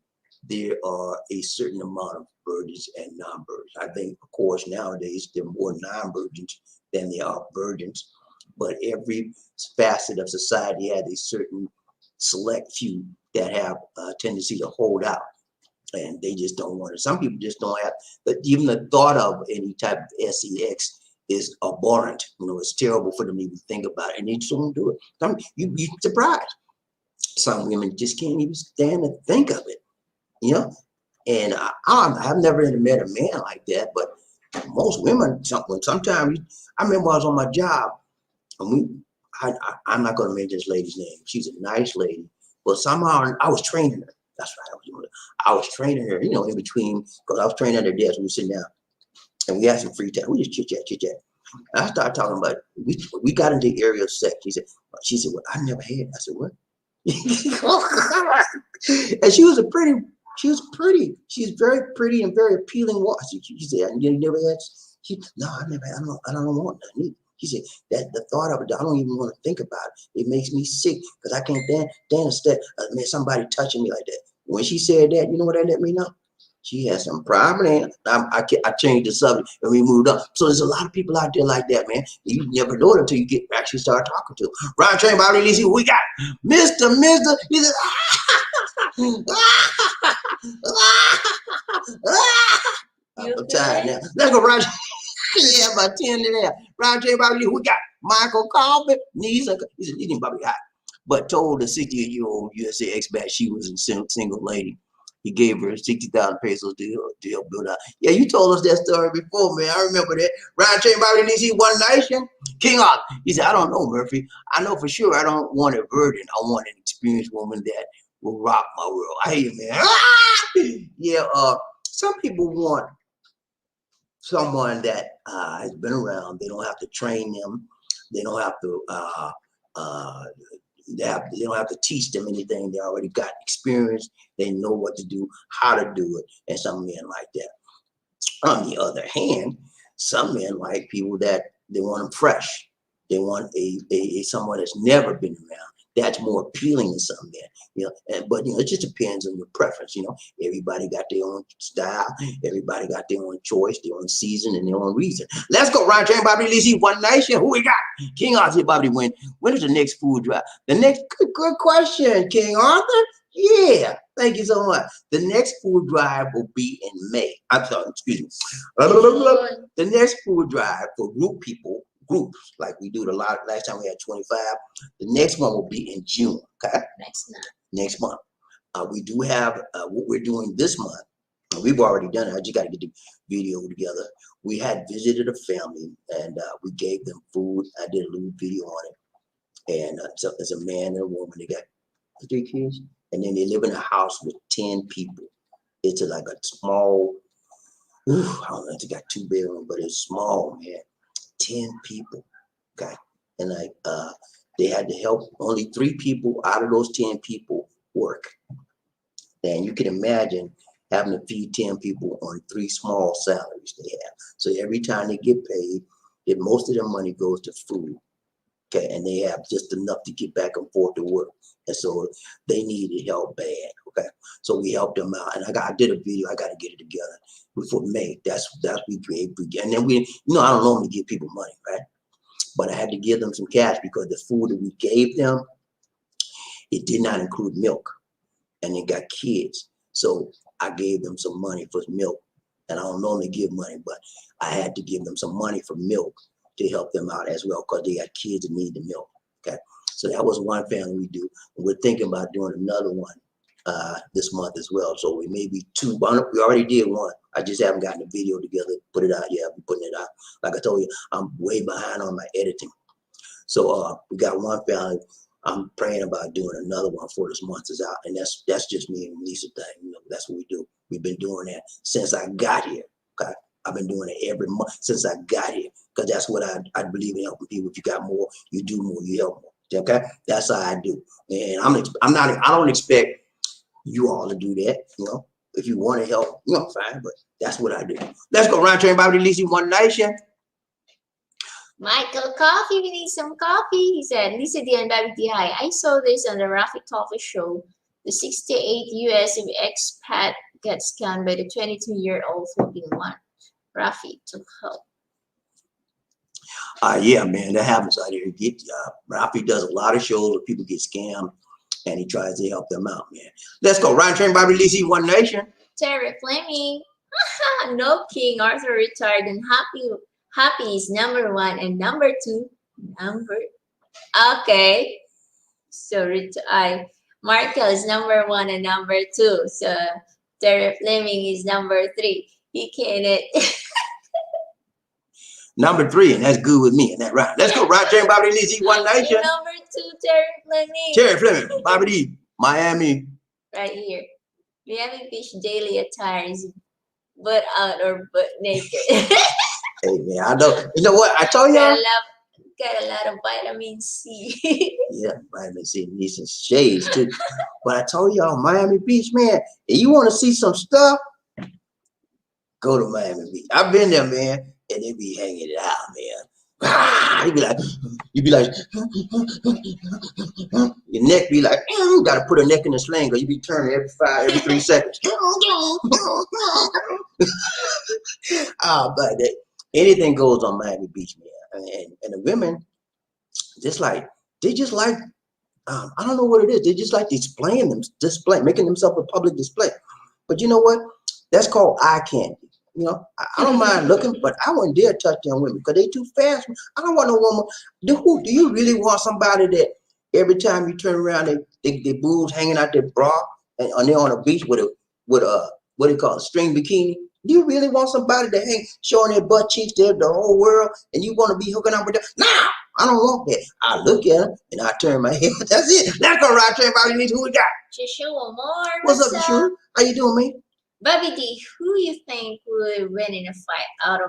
there are a certain amount of virgins and non-virgins. I think, of course, nowadays there are more non-virgins than there are virgins. But every facet of society has a certain select few that have a tendency to hold out. And they just don't want it. Some people just don't have, but even the thought of any type of sex is abhorrent. You know, it's terrible for them to even think about it, and they just don't do it. You'd be surprised. Some women just can't even stand to think of it. You know, and I've never met a man like that, but most women, sometimes, I remember I was on my job, and I'm not going to mention this lady's name. She's a nice lady, but somehow I was training her. That's right. I was training her, you know, in between, because I was training at her desk. We were sitting down and we had some free time. We just chit chat. And I started talking about, we got into the area of sex. She said, well, I never had. I said, what? And she's very pretty and very appealing. She said, you never had? No, I never had. I don't want nothing. She said that the thought of it, I don't even want to think about it. It makes me sick because I can't stand somebody touching me like that. When she said that, you know what that let me know? She had some problem. I changed the subject and we moved on. So there's a lot of people out there like that, man. You never know it until you actually start talking to them. Ron Train, Bobby Lee, we got Mr. He said, I'm tired now. Let's go, Ron. Yeah, about 10 to that. Ron J. Bobby Lee, we got Michael Coffin. He said, he didn't probably hot, but told the 68-year-old USA expat she was a single lady. He gave her 60,000 pesos to build out. Yeah, you told us that story before, man. I remember that. Ron J. Bobby Lee, see one nation, King Arthur. He said, I don't know, Murphy. I know for sure I don't want a virgin. I want an experienced woman that will rock my world. I hear you, man. Yeah, some people want someone that has been around. They don't have to train them. They don't have to. They don't have to teach them anything. They already got experience. They know what to do, how to do it, and some men like that. On the other hand, some men like people that they want them fresh. They want a someone that's never been around. That's more appealing to some men, you know. But you know, it just depends on your preference. You know, everybody got their own style, everybody got their own choice, their own season, and their own reason. Let's go, Ron James, Bobby Lee, one nation. Who we got? King Arthur, Bobby win. When is the next food drive? The next good question, King Arthur. Yeah, thank you so much. The next food drive will be in May. I'm sorry, excuse me. The next food drive for group people groups like we do the last time we had 25. The next one will be in June. Okay, next month. We do have what we're doing this month. We've already done it. I just got to get the video together. We had visited a family and we gave them food. I did a little video on it. And so there's a man and a woman. They got 3 kids, and then they live in a house with 10 people. It's like a small. I don't know if they got 2 bedrooms, but it's small, man. 10 people. Okay, and like they had to help only 3 people out of those 10 people work. And you can imagine having to feed 10 people on 3 small salaries they have. So every time they get paid, most of their money goes to food. Okay, and they have just enough to get back and forth to work. And so they needed help bad. Okay, so we helped them out. And I did a video. I got to get it together before May. That's we gave. And then we, I don't normally give people money, right? But I had to give them some cash because the food that we gave them, it did not include milk, and they got kids. So I gave them some money for milk, and I don't normally give money, but I had to give them some money for milk to help them out as well because they got kids that need the milk. Okay, so that was one family we do. And we're thinking about doing another one this month as well. So we may be 2. We already did one. I just haven't gotten the video together, put it out yet. We're putting it out. Like I told you, I'm way behind on my editing. So we got one family. I'm praying about doing another one for this month is out, and that's just me and Lisa thing. That's what we do. We've been doing that since I got here. Okay, I've been doing it every month since I got here because that's what I believe in, helping people. If you got more, you do more, you help more. Okay, that's how I do. And I don't expect you all to do that. If you want to help, fine. But that's what I do. Let's go round train BobbieD, Lisa, One Nation. Michael Coffee, we need some coffee. He said, Lisa D and BobbieD, hi. I saw this on the Rafi Talker show. The 68 US expat gets scammed by the 22-year-old Filipino one. Rafi to help. Yeah, man, that happens out here. Rafi does a lot of shows where people get scammed, and he tries to help them out, man. Let's go round train BobbieD, Lisa, One Nation. Terry Fleming. No King Arthur retired and Happy is number 1 and number 2. Okay. So Markel is number 1 and number 2. So Terry Fleming is number 3. He can't. Number 3, and that's good with me. And that right. Let's go round train BobbieD, Lisa, One Nation. Number 2, Terry Fleming. Terry Fleming, BobbieD, Miami. Right here. Miami Beach daily attire is butt out or butt naked. Hey man, I know. You know what? I told y'all. Got a lot of vitamin C. Yeah, vitamin C needs some shades too. But I told y'all, Miami Beach, man. If you want to see some stuff, go to Miami Beach. I've been there, man, and they be hanging it out, man. You be like, your neck be like, you gotta put a neck in the sling, or you be turning every 3 seconds. But anything goes on Miami Beach, man. And the women, they just like, I don't know what it is. They just like making themselves a public display. But you know what? That's called eye candy. I don't mind looking, but I wouldn't dare touch them women because they too fast. I don't want no woman. Do you really want somebody that every time you turn around, they boobs hanging out their bra and they're on a beach with a what do you call it, string bikini? Do you really want somebody to showing their butt cheeks to the whole world, and you want to be hooking up with them? No, I don't want that. I look at them and I turn my head. That's it. Let's go right train BobbieD. Who we got? Joshua Moore. What's up, Joshua? How you doing, man? BobbieD, who you think would win in a fight out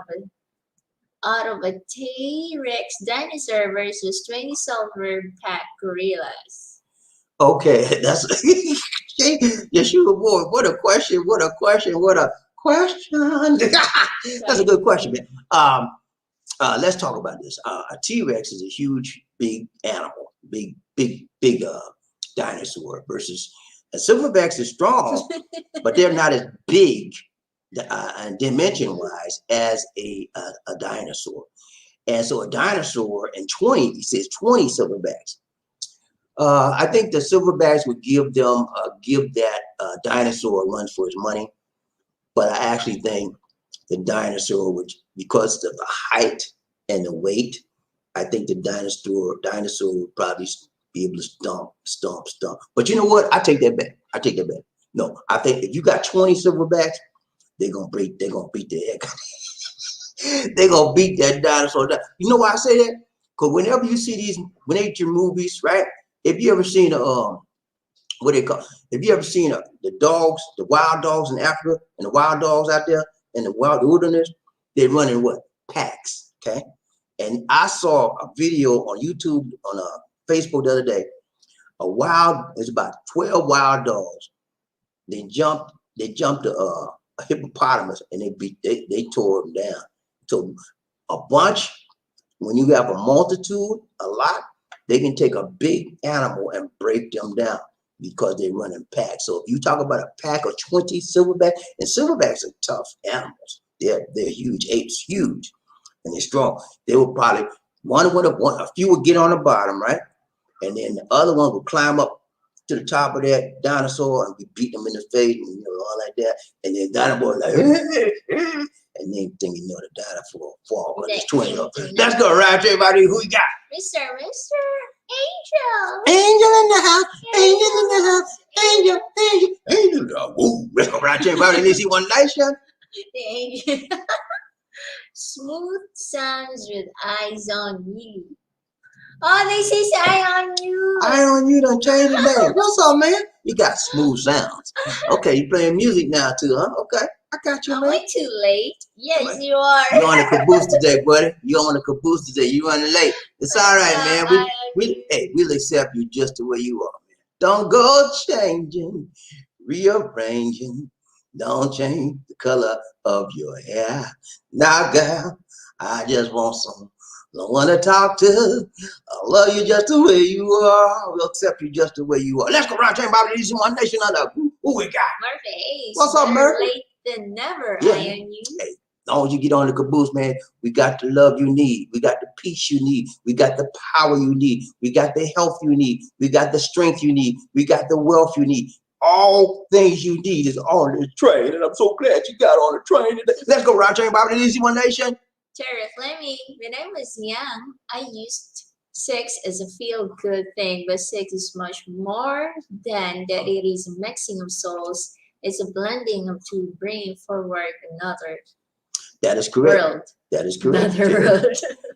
of a T-Rex dinosaur versus 20 silver pack gorillas? Okay, that's Joshua Moore. What a question! What a question! What a question! That's a good question, man. Let's talk about this. A T-Rex is a huge, big animal, big dinosaur versus a silverbacks is strong, but they're not as big dimension-wise as a dinosaur. And so a dinosaur and 20, he says 20 silverbacks. I think the silverbacks would give that dinosaur a run for his money, but I actually think the dinosaur would, because of the height and the weight, I think the dinosaur would probably be able to stomp. But you know what? I take that back. No, I think if you got 20 silverbacks, they're gonna beat the heck. They're gonna beat that dinosaur down. You know why I say that? Because whenever you see these nature movies, right? If you ever seen what they call, if you ever seen the dogs, the wild dogs in Africa, and the wild dogs out there in the wild wilderness, they run in what? Packs, okay? And I saw a video on YouTube, on Facebook the other day. It's about 12 wild dogs. They jumped a hippopotamus and they tore them down. So a bunch, when you have a multitude, a lot, they can take a big animal and break them down because they run in packs. So if you talk about a pack of 20 silverbacks, and silverbacks are tough animals. They're huge, apes, huge, and they're strong. They will probably a few would get on the bottom, right? And then the other one would climb up to the top of that dinosaur and be beating them in the face and all like that. And then dinosaur like, and then think the dinosaur fall when it's 20 up. Let's go around to everybody. Who we got? Mr. Angel. Angel in the house. Angel in the house. Angel. Woo. Let's go around to everybody. Let's see one nice shot. The angel. Smooth sounds with eyes on you. Oh, they say eye on you. Eye on you done changed the name. What's up, man? You got smooth sounds. Okay, you playing music now too, huh? Okay, I got you, man. Am I too late? Yes, you are. You on the caboose today, buddy. You on the caboose today. You running late. It's all right, man. We'll accept you just the way you are, man. Don't go changing, rearranging. Don't change the color of your hair. Now, girl, I just want someone to talk to. I love you just the way you are. We'll accept you just the way you are. Let's go around and Bobby. This is one nation under. Who we got? Murphy. What's up, Murphy? Late than never. Yeah. Eye on you. Hey, as long as you get on the caboose, man, we got the love you need. We got the peace you need. We got the power you need. We got the health you need. We got the strength you need. We got the wealth you need. All things you need is on this train, and I'm so glad you got on the train today. Let's go round train, Bobby. This is one nation. Terry Fleming, when I was young, I used sex as a feel-good thing, but sex is much more than that. It is a mixing of souls. It's a blending of two, bringing forward another. That is correct. World. That is correct. Another world.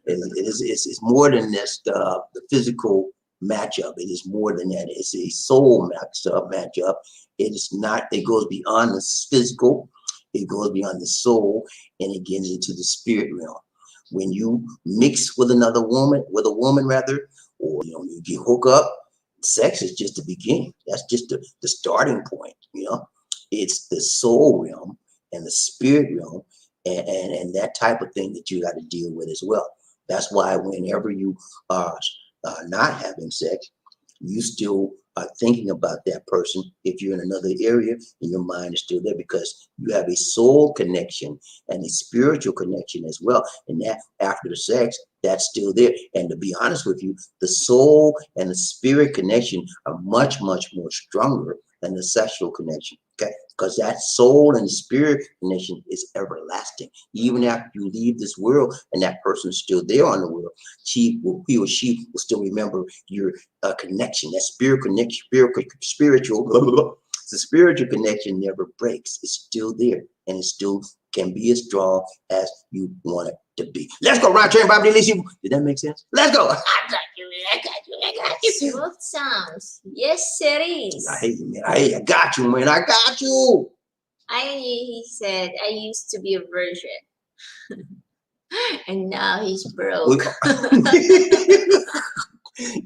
It's more than just the physical matchup. It is more than that. It's a soul matchup. It is not. It goes beyond the physical. It goes beyond the soul, and it gets into the spirit realm. When you mix with a woman rather, or you get hook up, sex is just the beginning. That's just the starting point. It's the soul realm and the spirit realm, and that type of thing that you got to deal with as well. That's why whenever you are not having sex, you still are thinking about that person. If you're in another area and your mind is still there, because you have a soul connection and a spiritual connection as well. And that after the sex, that's still there. And to be honest with you, the soul and the spirit connection are much, much more stronger than the sexual connection. Okay, because that soul and spirit connection is everlasting. Even after you leave this world and that person is still there on the world, he or she will still remember your connection. That spirit connection, spiritual, blah, blah, blah. The spiritual connection never breaks. It's still there, and it still can be as strong as you want it to be. Let's go, right train, Bobby. Did that make sense? Let's go. I got you. Smooth sounds. Yes, it is. I hate you, man. I got you, man. I got you. He said, I used to be a virgin. And now he's broke.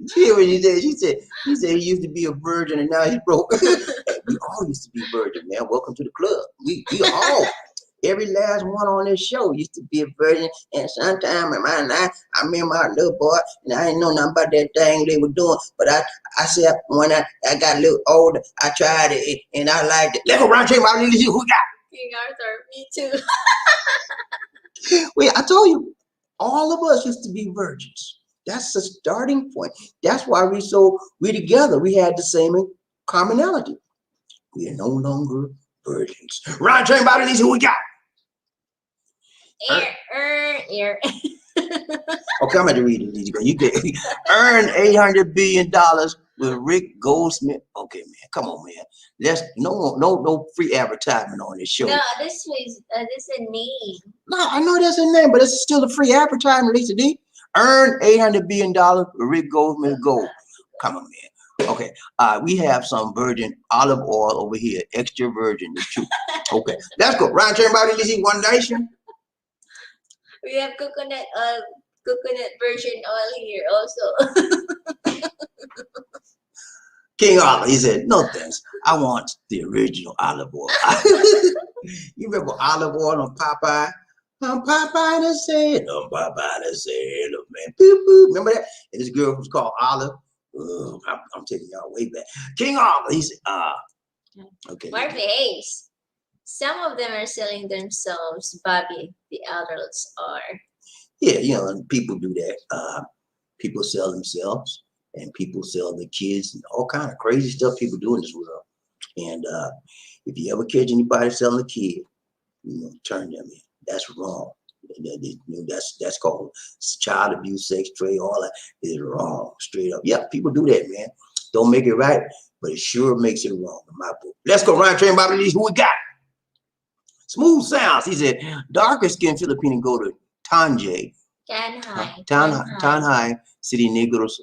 See what you said? He said he used to be a virgin and now he's broke. We all used to be virgin, man. Welcome to the club. We all. Every last one on this show used to be a virgin, and sometime I remember my little boy, and I didn't know nothing about that thing they were doing, but I said when I got a little older, I tried it, and I liked it. Let's go round table. Who got? King Arthur, me too. Wait, I told you, all of us used to be virgins. That's the starting point. That's why we together. We had the same commonality. We are no longer virgins. Round train, Bobby, who we got? Air. Okay, I'm going to read it. You can earn $800 billion with Rick Goldsmith. Okay, man, come on, man. There's no free advertisement on this show. No, this is a name. No, I know that's a name, but it's still a free advertisement, Lisa D. Earn $800 billion with Rick Goldsmith Gold. Come on, man. Okay, we have some virgin olive oil over here, extra virgin. It's true. Okay, let's go. Right, everybody, let's eat one nation. We have coconut virgin oil here also. King Olive, he said, no thanks. I want the original olive oil. You remember olive oil on Popeye? I'm Popeye the Sailor, I'm Popeye the Sailor, man. Boop, boop. Remember that? And this girl was called Olive. Oh, I'm taking y'all way back. King Olive, he said, okay. Marvin Hayes. Some of them are selling themselves, Bobbie. The adults are. Yeah, you know, and people do that. People sell themselves, and people sell their kids, and all kind of crazy stuff people do in this world. And if you ever catch anybody selling a kid, you know, turn them in. That's wrong. That's called child abuse, sex trade. All that is wrong, straight up. Yeah, people do that, man. Don't make it right, but it sure makes it wrong in my book. Let's go, Ryan Train Bobby Lee. Who we got? Smooth Sounds. He said, darker skinned Filipino go to Tanjay. Tanjay City Negros.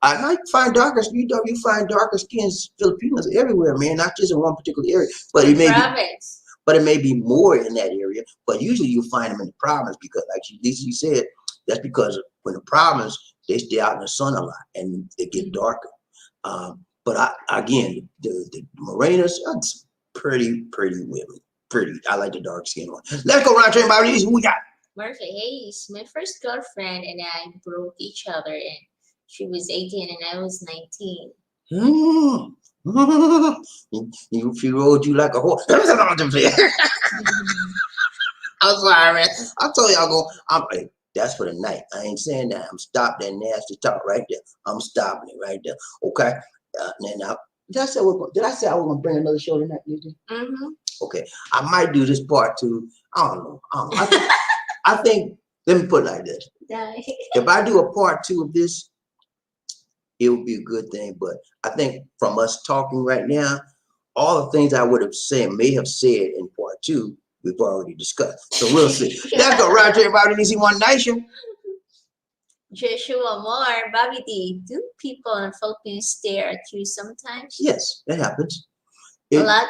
I like find darker. You find darker skinned Filipinos everywhere, man. Not just in one particular area, but it may be more in that area. But usually you find them in the province because, like you said, that's because when the province they stay out in the sun a lot and they get darker. But again, the Morenas, that's pretty women. Pretty. I like the dark skin one. Let's go around train by these. Who we got? Murphy Hayes. My first girlfriend and I broke each other, and she was 18 and I was 19. She rode you like a horse. I'm sorry, man. I told y'all that's for the night. I ain't saying that. I'm stopping that nasty talk right there. I'm stopping it right there. Okay. Now, did I say I was gonna bring another show tonight? Okay. I might do this part 2. I don't know. I think. Let me put it like this. If I do a part 2 of this, it would be a good thing. But I think from us talking right now, all the things I would have said, may have said in part 2, we've already discussed. So we'll see. Let's go right to everybody. DC One Nation. Joshua Moore, BobbieD. Do people in the Philippines stare at you sometimes? Yes, that happens. A lot?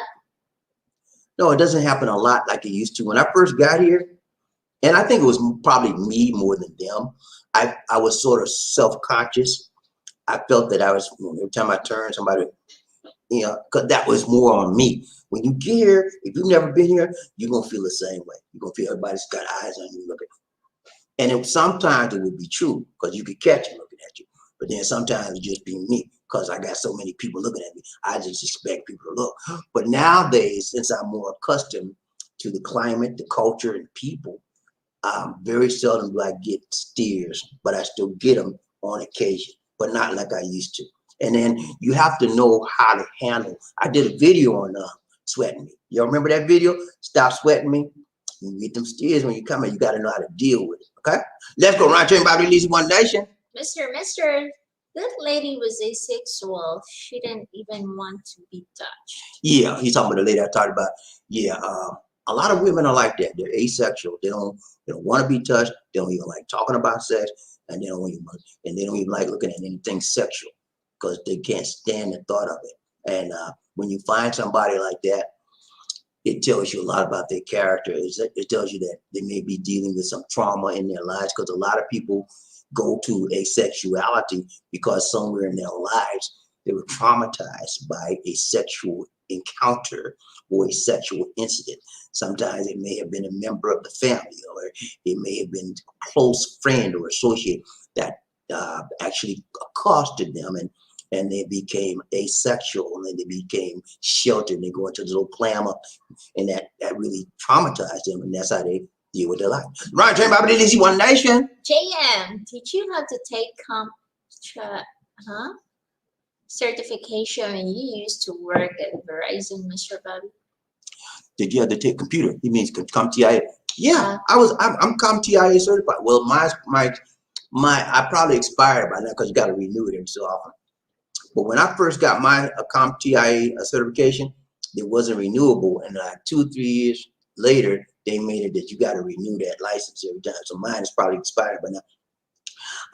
No, it doesn't happen a lot like it used to. When I first got here, and I think it was probably me more than them, I was sort of self-conscious. I felt that I was, every time I turned, somebody, you know, because that was more on me. When you get here, if you've never been here, you're going to feel the same way. You're going to feel everybody's got eyes on you looking. And sometimes it would be true because you could catch them looking at you. But then sometimes it just be me because I got so many people looking at me. I just expect people to look. But nowadays, since I'm more accustomed to the climate, the culture, and people, very seldom do I get stares, but I still get them on occasion, but not like I used to. And then you have to know how to handle. I did a video on sweating me. Y'all remember that video? Stop sweating me. You get them stares when you come in. You got to know how to deal with it. Okay? Let's go around here about releasing One Nation. Mister, that lady was asexual. She didn't even want to be touched. Yeah, he's talking about the lady I talked about. Yeah, a lot of women are like that. They're asexual. They don't want to be touched. They don't even like talking about sex, and they don't even like looking at anything sexual because they can't stand the thought of it. And when you find somebody like that, it tells you a lot about their character. It tells you that they may be dealing with some trauma in their lives because a lot of people go to asexuality because somewhere in their lives they were traumatized by a sexual encounter or a sexual incident. Sometimes it may have been a member of the family, or it may have been a close friend or associate that actually accosted them, and they became asexual, and then they became sheltered. They go into this little clam up, and that really traumatized them, and that's how they deal with their life. Right, turn Bobby Lizzie One Nation. JM, did you have to take certification when you used to work at Verizon, Mr. Bobby? Did you have to take computer? He means CompTIA. Yeah, I'm CompTIA certified. Well, my I probably expired by now because you got to renew it every so often. But when I first got my CompTIA certification, it wasn't renewable, and like 2-3 years later, they made it that you got to renew that license every time. So mine is probably expired by now.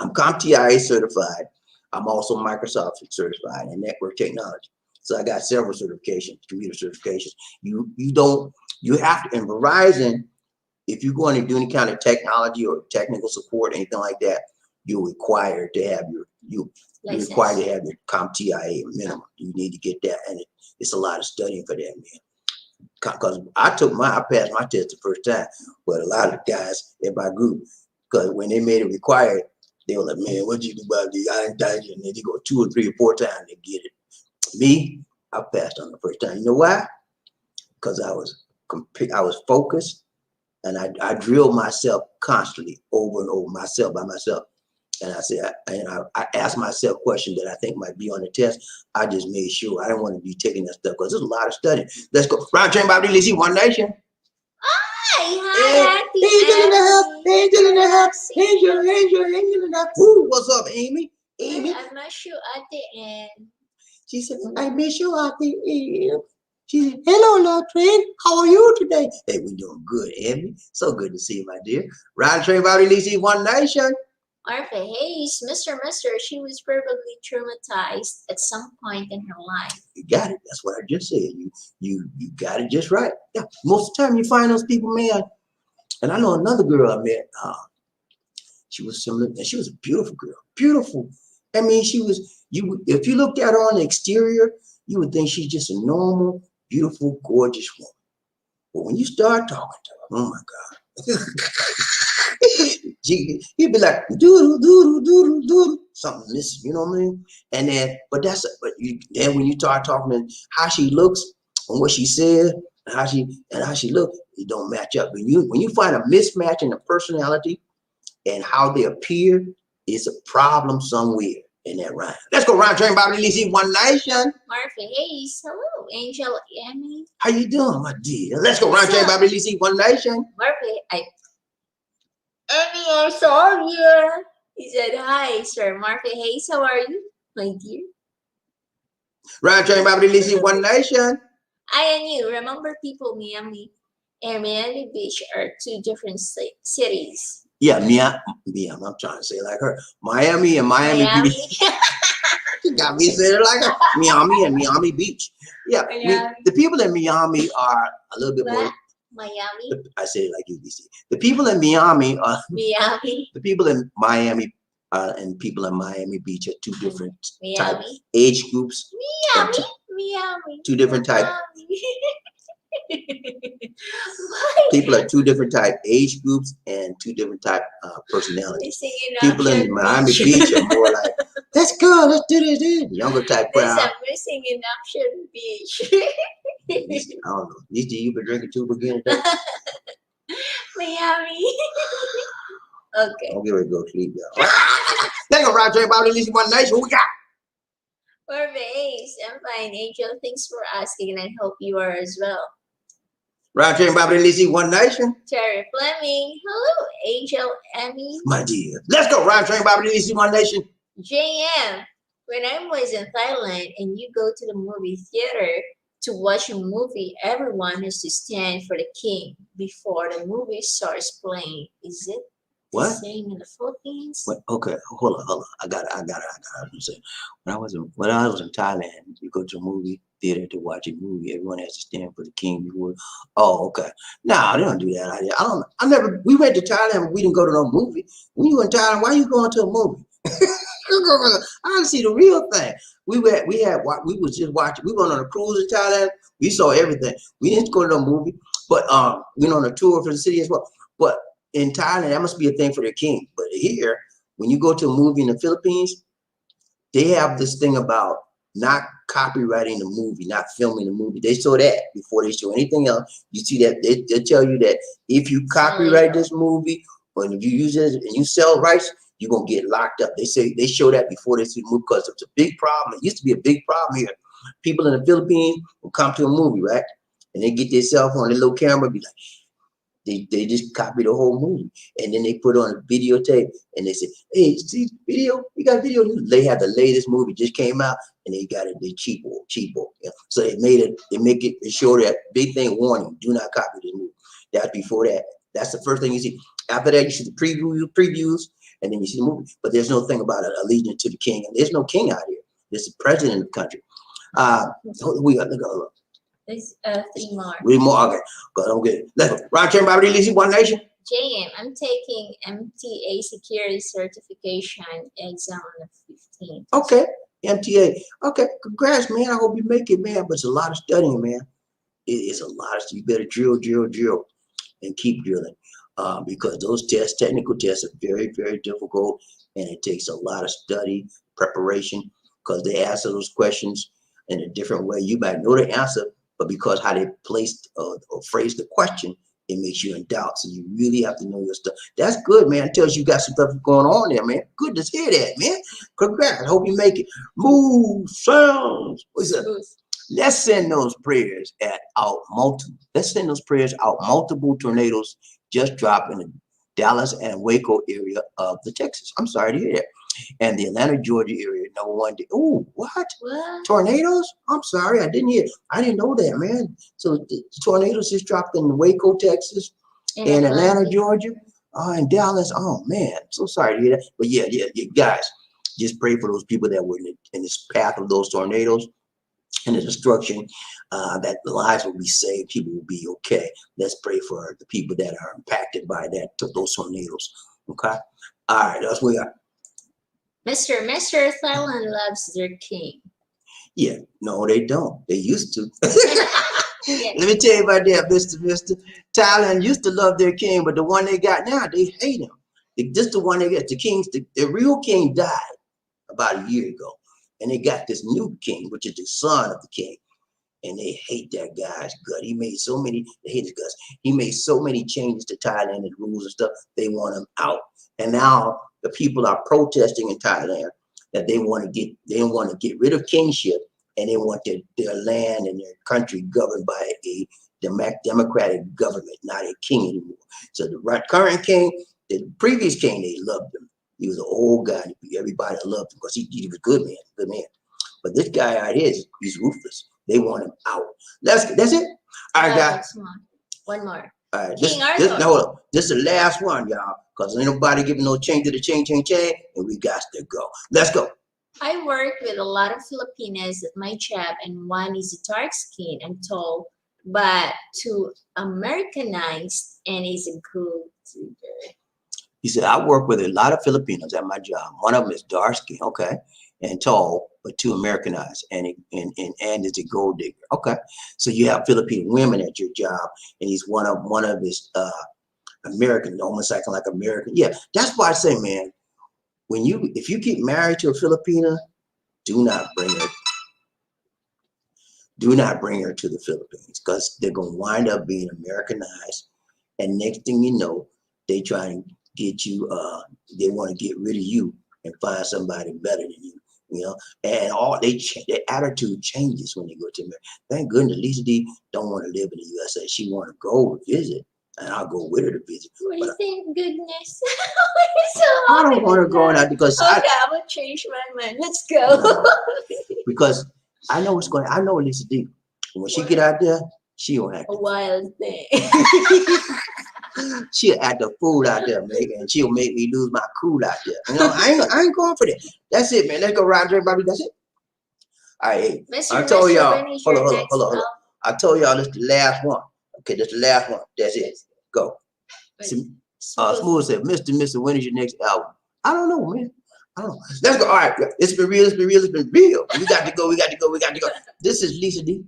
I'm CompTIA certified. I'm also Microsoft certified in network technology. So I got several certifications, computer certifications. You have to, in Verizon, if you're going to do any kind of technology or technical support, anything like that, you're required to have you're required to have your CompTIA minimum. You need to get that, and it's a lot of studying for that, man. Because I passed my test the first time, but a lot of the guys in my group, because when they made it required, they were like, man, what you do about the I-N-T-I-G? And then they go 2 or 3 or 4 times to get it. Me, I passed on the first time. You know why? Because I was focused, and I drilled myself constantly over and over, myself by myself. And I said, I asked myself questions that I think might be on the test. I just made sure I didn't want to be taking that stuff because there's a lot of studying. Let's go. Round train, BobbieD, One Nation. Hi, Angel in the house, Angel in the house, Angel in the house. Ooh, what's up, Amy? Amy. I miss you at the end. She said, I miss you at the end. She said, hello, love train. How are you today? Hey, we doing good, Amy. So good to see you, my dear. Round train, BobbieD, One Nation. Martha Hayes, Mr. she was probably traumatized at some point in her life. You got it. That's what I just said. You got it just right. Yeah. Most of the time you find those people, man. And I know another girl I met. She was similar, and she was a beautiful girl. Beautiful. I mean, if you looked at her on the exterior, you would think she's just a normal, beautiful, gorgeous woman. But when you start talking to her, oh my God. You'd be like doodle doodle doodle doodle, something missing, you know what I mean? And then, then when you start talking and how she looks and what she said and how she looks, it don't match up. When you find a mismatch in the personality and how they appear, it's a problem somewhere in that rhyme. Let's go round train, BobbieD, One Nation. Martha Hayes, hello, Angel Emmy. How you doing, my dear? Let's go round train, BobbieD, One Nation. Emmy, I saw you. He said, hi, Sir Martha Hayes. How are you, my dear? Round train, BobbieD, One Nation. I and you. Remember, people, Miami and Miami Beach are 2 different cities. Yeah, Miami. I'm trying to say it like her. Miami and Miami Beach. She got me saying it like her. Miami and Miami Beach. Yeah, the people in Miami are a little bit more. Miami. I say it like UBC. The people in Miami are Miami. The people in Miami and people in Miami Beach are 2 different type age groups. Miami. 2 different type. People are 2 different type age groups and 2 different type personalities. People in Miami Beach are more like, let's go, let's do this. Younger type crowd. I'm missing in Ocean Beach. I don't know. These you been drinking too again today? Miami. Okay. I'm getting ready to go sleep, y'all. Let's go round train, BobbieD, One Nation. What we got? Ace, I'm fine, Angel. Thanks for asking, and I hope you are as well. Round train, BobbieD, One Nation. Terry Fleming. Hello, Angel Emmy. My dear. Let's go round train, BobbieD, One Nation. JM. When I was in Thailand and you go to the movie theater to watch a movie, everyone has to stand for the king before the movie starts playing. Is it the same in the Philippines? What? Okay, hold on. I got it. When I was in Thailand, you go to a movie theater to watch a movie. Everyone has to stand for the king before. Oh, okay. No, they don't do that. We went to Thailand, but we didn't go to no movie. When you in Thailand, why you going to a movie? I want to see the real thing. We was just watching. We went on a cruise in Thailand. We saw everything. We didn't go to no movie, but we went on a tour for the city as well. But in Thailand, that must be a thing for the king. But here, when you go to a movie in the Philippines, they have this thing about not copyrighting the movie, not filming the movie. They show that before they show anything else. You see that they tell you that if you copyright this movie or if you use it and you sell rights, you're gonna get locked up. They show that before they see the movie because it's a big problem. It used to be a big problem here. People in the Philippines will come to a movie, right? And they get their cell phone, their little camera, be like, They just copy the whole movie, and then they put on a videotape, and they say, "Hey, see video? We got video." They have the latest movie just came out, and they got it. They cheapo. You know? So they made it. They make it. They show that big thing warning: do not copy this movie. That's before that. That's the first thing you see. After that, you see the previews, and then you see the movie. But there's no thing about allegiance to the king, and there's no king out here. There's the president of the country. We got look. There's 3 more. We more okay. Go okay. Let's go. Round turn, Bobby D. One Nation. JM, I'm taking MTA security certification exam on the 15th. Okay. MTA. Okay. Congrats, man. I hope you make it, man. But it's a lot of studying, man. It's a lot of you better drill, and keep drilling. Because those tests, technical tests, are very, very difficult, and it takes a lot of study, preparation, because they answer those questions in a different way. You might know the answer, but because how they placed or phrase the question, it makes you in doubt. So you really have to know your stuff. That's good, man. It tells you got some stuff going on there, man. Good to hear that, man. Congrats. I hope you make it. Move sounds. What's up? Let's send those prayers out multiple. Let's send those prayers out. Multiple tornadoes just dropped in the Dallas and Waco area of the Texas. I'm sorry to hear that. And the Atlanta, Georgia area, number 1. Oh, what? Tornadoes? I'm sorry, I didn't hear. I didn't know that, man. So the tornadoes just dropped in Waco, Texas, and Atlanta, Georgia, and Dallas. Oh man, so sorry to hear that. But yeah, guys, just pray for those people that were in this path of those tornadoes and the destruction. That the lives will be saved. People will be okay. Let's pray for the people that are impacted by those tornadoes. Okay. All right, that's what we got. Mr. Thailand loves their king. Yeah, no, they don't. They used to. Yeah. Let me tell you about that, Mr. Thailand used to love their king, but the one they got now, they hate him. Just the one they got, the kings, the real king died about a year ago. And they got this new king, which is the son of the king. And they hate that guy's gut. He made so many, they hate his guts. He made so many changes to Thailand and rules and stuff. They want him out. And now the people are protesting in Thailand that they want to get rid of kingship, and they want their land and their country governed by a democratic government, not a king anymore. So the current king, the previous king, they loved him. He was an old guy. Everybody loved him because he was a good man. But this guy out here, he's ruthless. They want him out. That's it. All right, guys. One more. All right, this is the last one, y'all, because ain't nobody giving no change to the chain, and we got to go. Let's go. I work with a lot of Filipinas at my job, and one is dark skin and tall, but too Americanized and is a good leader. He said, I work with a lot of Filipinos at my job. One of them is dark skin, okay, and tall, but too Americanized, and is a gold digger. Okay, so you have Filipino women at your job, and he's one of his American, almost acting like American. Yeah, that's why I say, man, if you get married to a Filipina, do not bring her to the Philippines, because they're gonna wind up being Americanized, and next thing you know, they try and get you. They want to get rid of you and find somebody better than you. You know, and their attitude changes when they go to America. Thank goodness Lisa D don't want to live in the USA. She want to go visit, and I'll go with her to visit. Thank goodness. I don't want her going out because I will change my mind. Let's go. No, because I know what's going. I know Lisa D. When she get out there, she'll act a wild thing. She'll act a fool out there, Megan, and she'll make me lose my cool out there. You know, I ain't going for that. That's it, man. Let's go ride, everybody. That's it. All right, I told y'all. Hold on. I told y'all this is the last one. Okay, this is the last one. That's it. Go. Smooth said, Mr. When is your next album? I don't know, man. I don't know. Let's go. All right, it's been real. We got to go. This is Lisa D.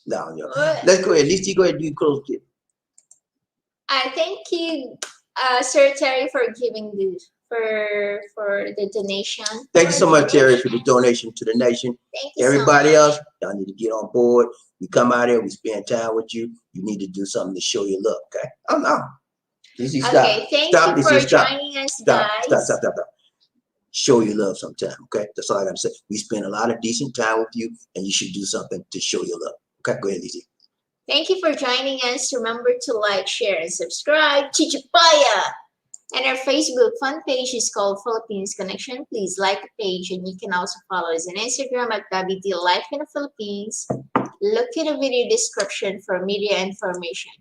No, yo. Let's go ahead. Lisa D, go ahead and do your close kid. I thank you, Sir Terry, for giving for the donation. Thank you so much, Terry, for the donation to the nation. Thank you. Everybody else, y'all need to get on board. We come out here, we spend time with you. You need to do something to show your love, okay? Oh no. Lizzie, stop. Okay, thank you for joining us, guys. Stop. Show your love sometime, okay? That's all I gotta say. We spend a lot of decent time with you, and you should do something to show your love. Okay, go ahead, Lizzie. Thank you for joining us. Remember to like, share, and subscribe. Chichipaya! And our Facebook fan page is called Philippines Connection. Please like the page, and you can also follow us on Instagram at BobbieD Life in the Philippines. Look at the video description for media information.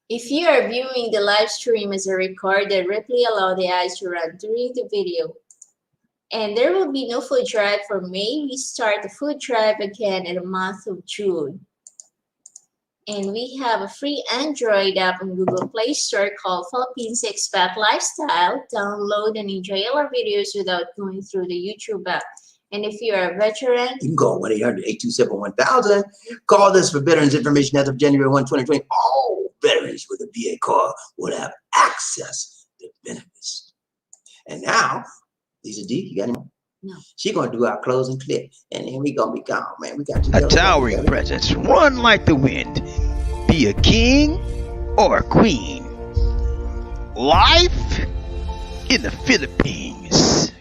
If you are viewing the live stream as a recorded, replay allow the ads to run during the video. And there will be no food drive for May. We start the food drive again in the month of June. And we have a free Android app on Google Play Store called Philippines Expat Lifestyle. Download and enjoy all our videos without going through the YouTube app. And if you are a veteran, You can call 1-800-827-1000. Call this for veterans information as of January 1, 2020. All veterans with a VA card will have access to benefits. And now, Lisa D, you got any more? No. She's going to do our closing clip, and then we're going to be gone, man. We got to A go. towering presence, run like the wind. Be a king or a queen. Life in the Philippines.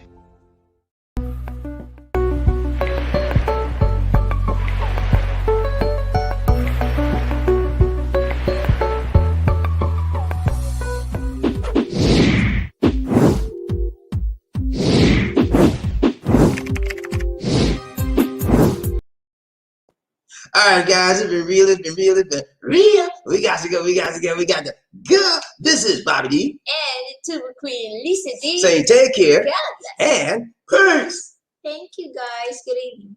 All right, guys, it's been real. It's been real. It's been real. We got to go. We got to go. We got to go. This is BobbieD and Tuber Queen Lisa D. saying take care God bless. and peace. Thank you guys. Good evening.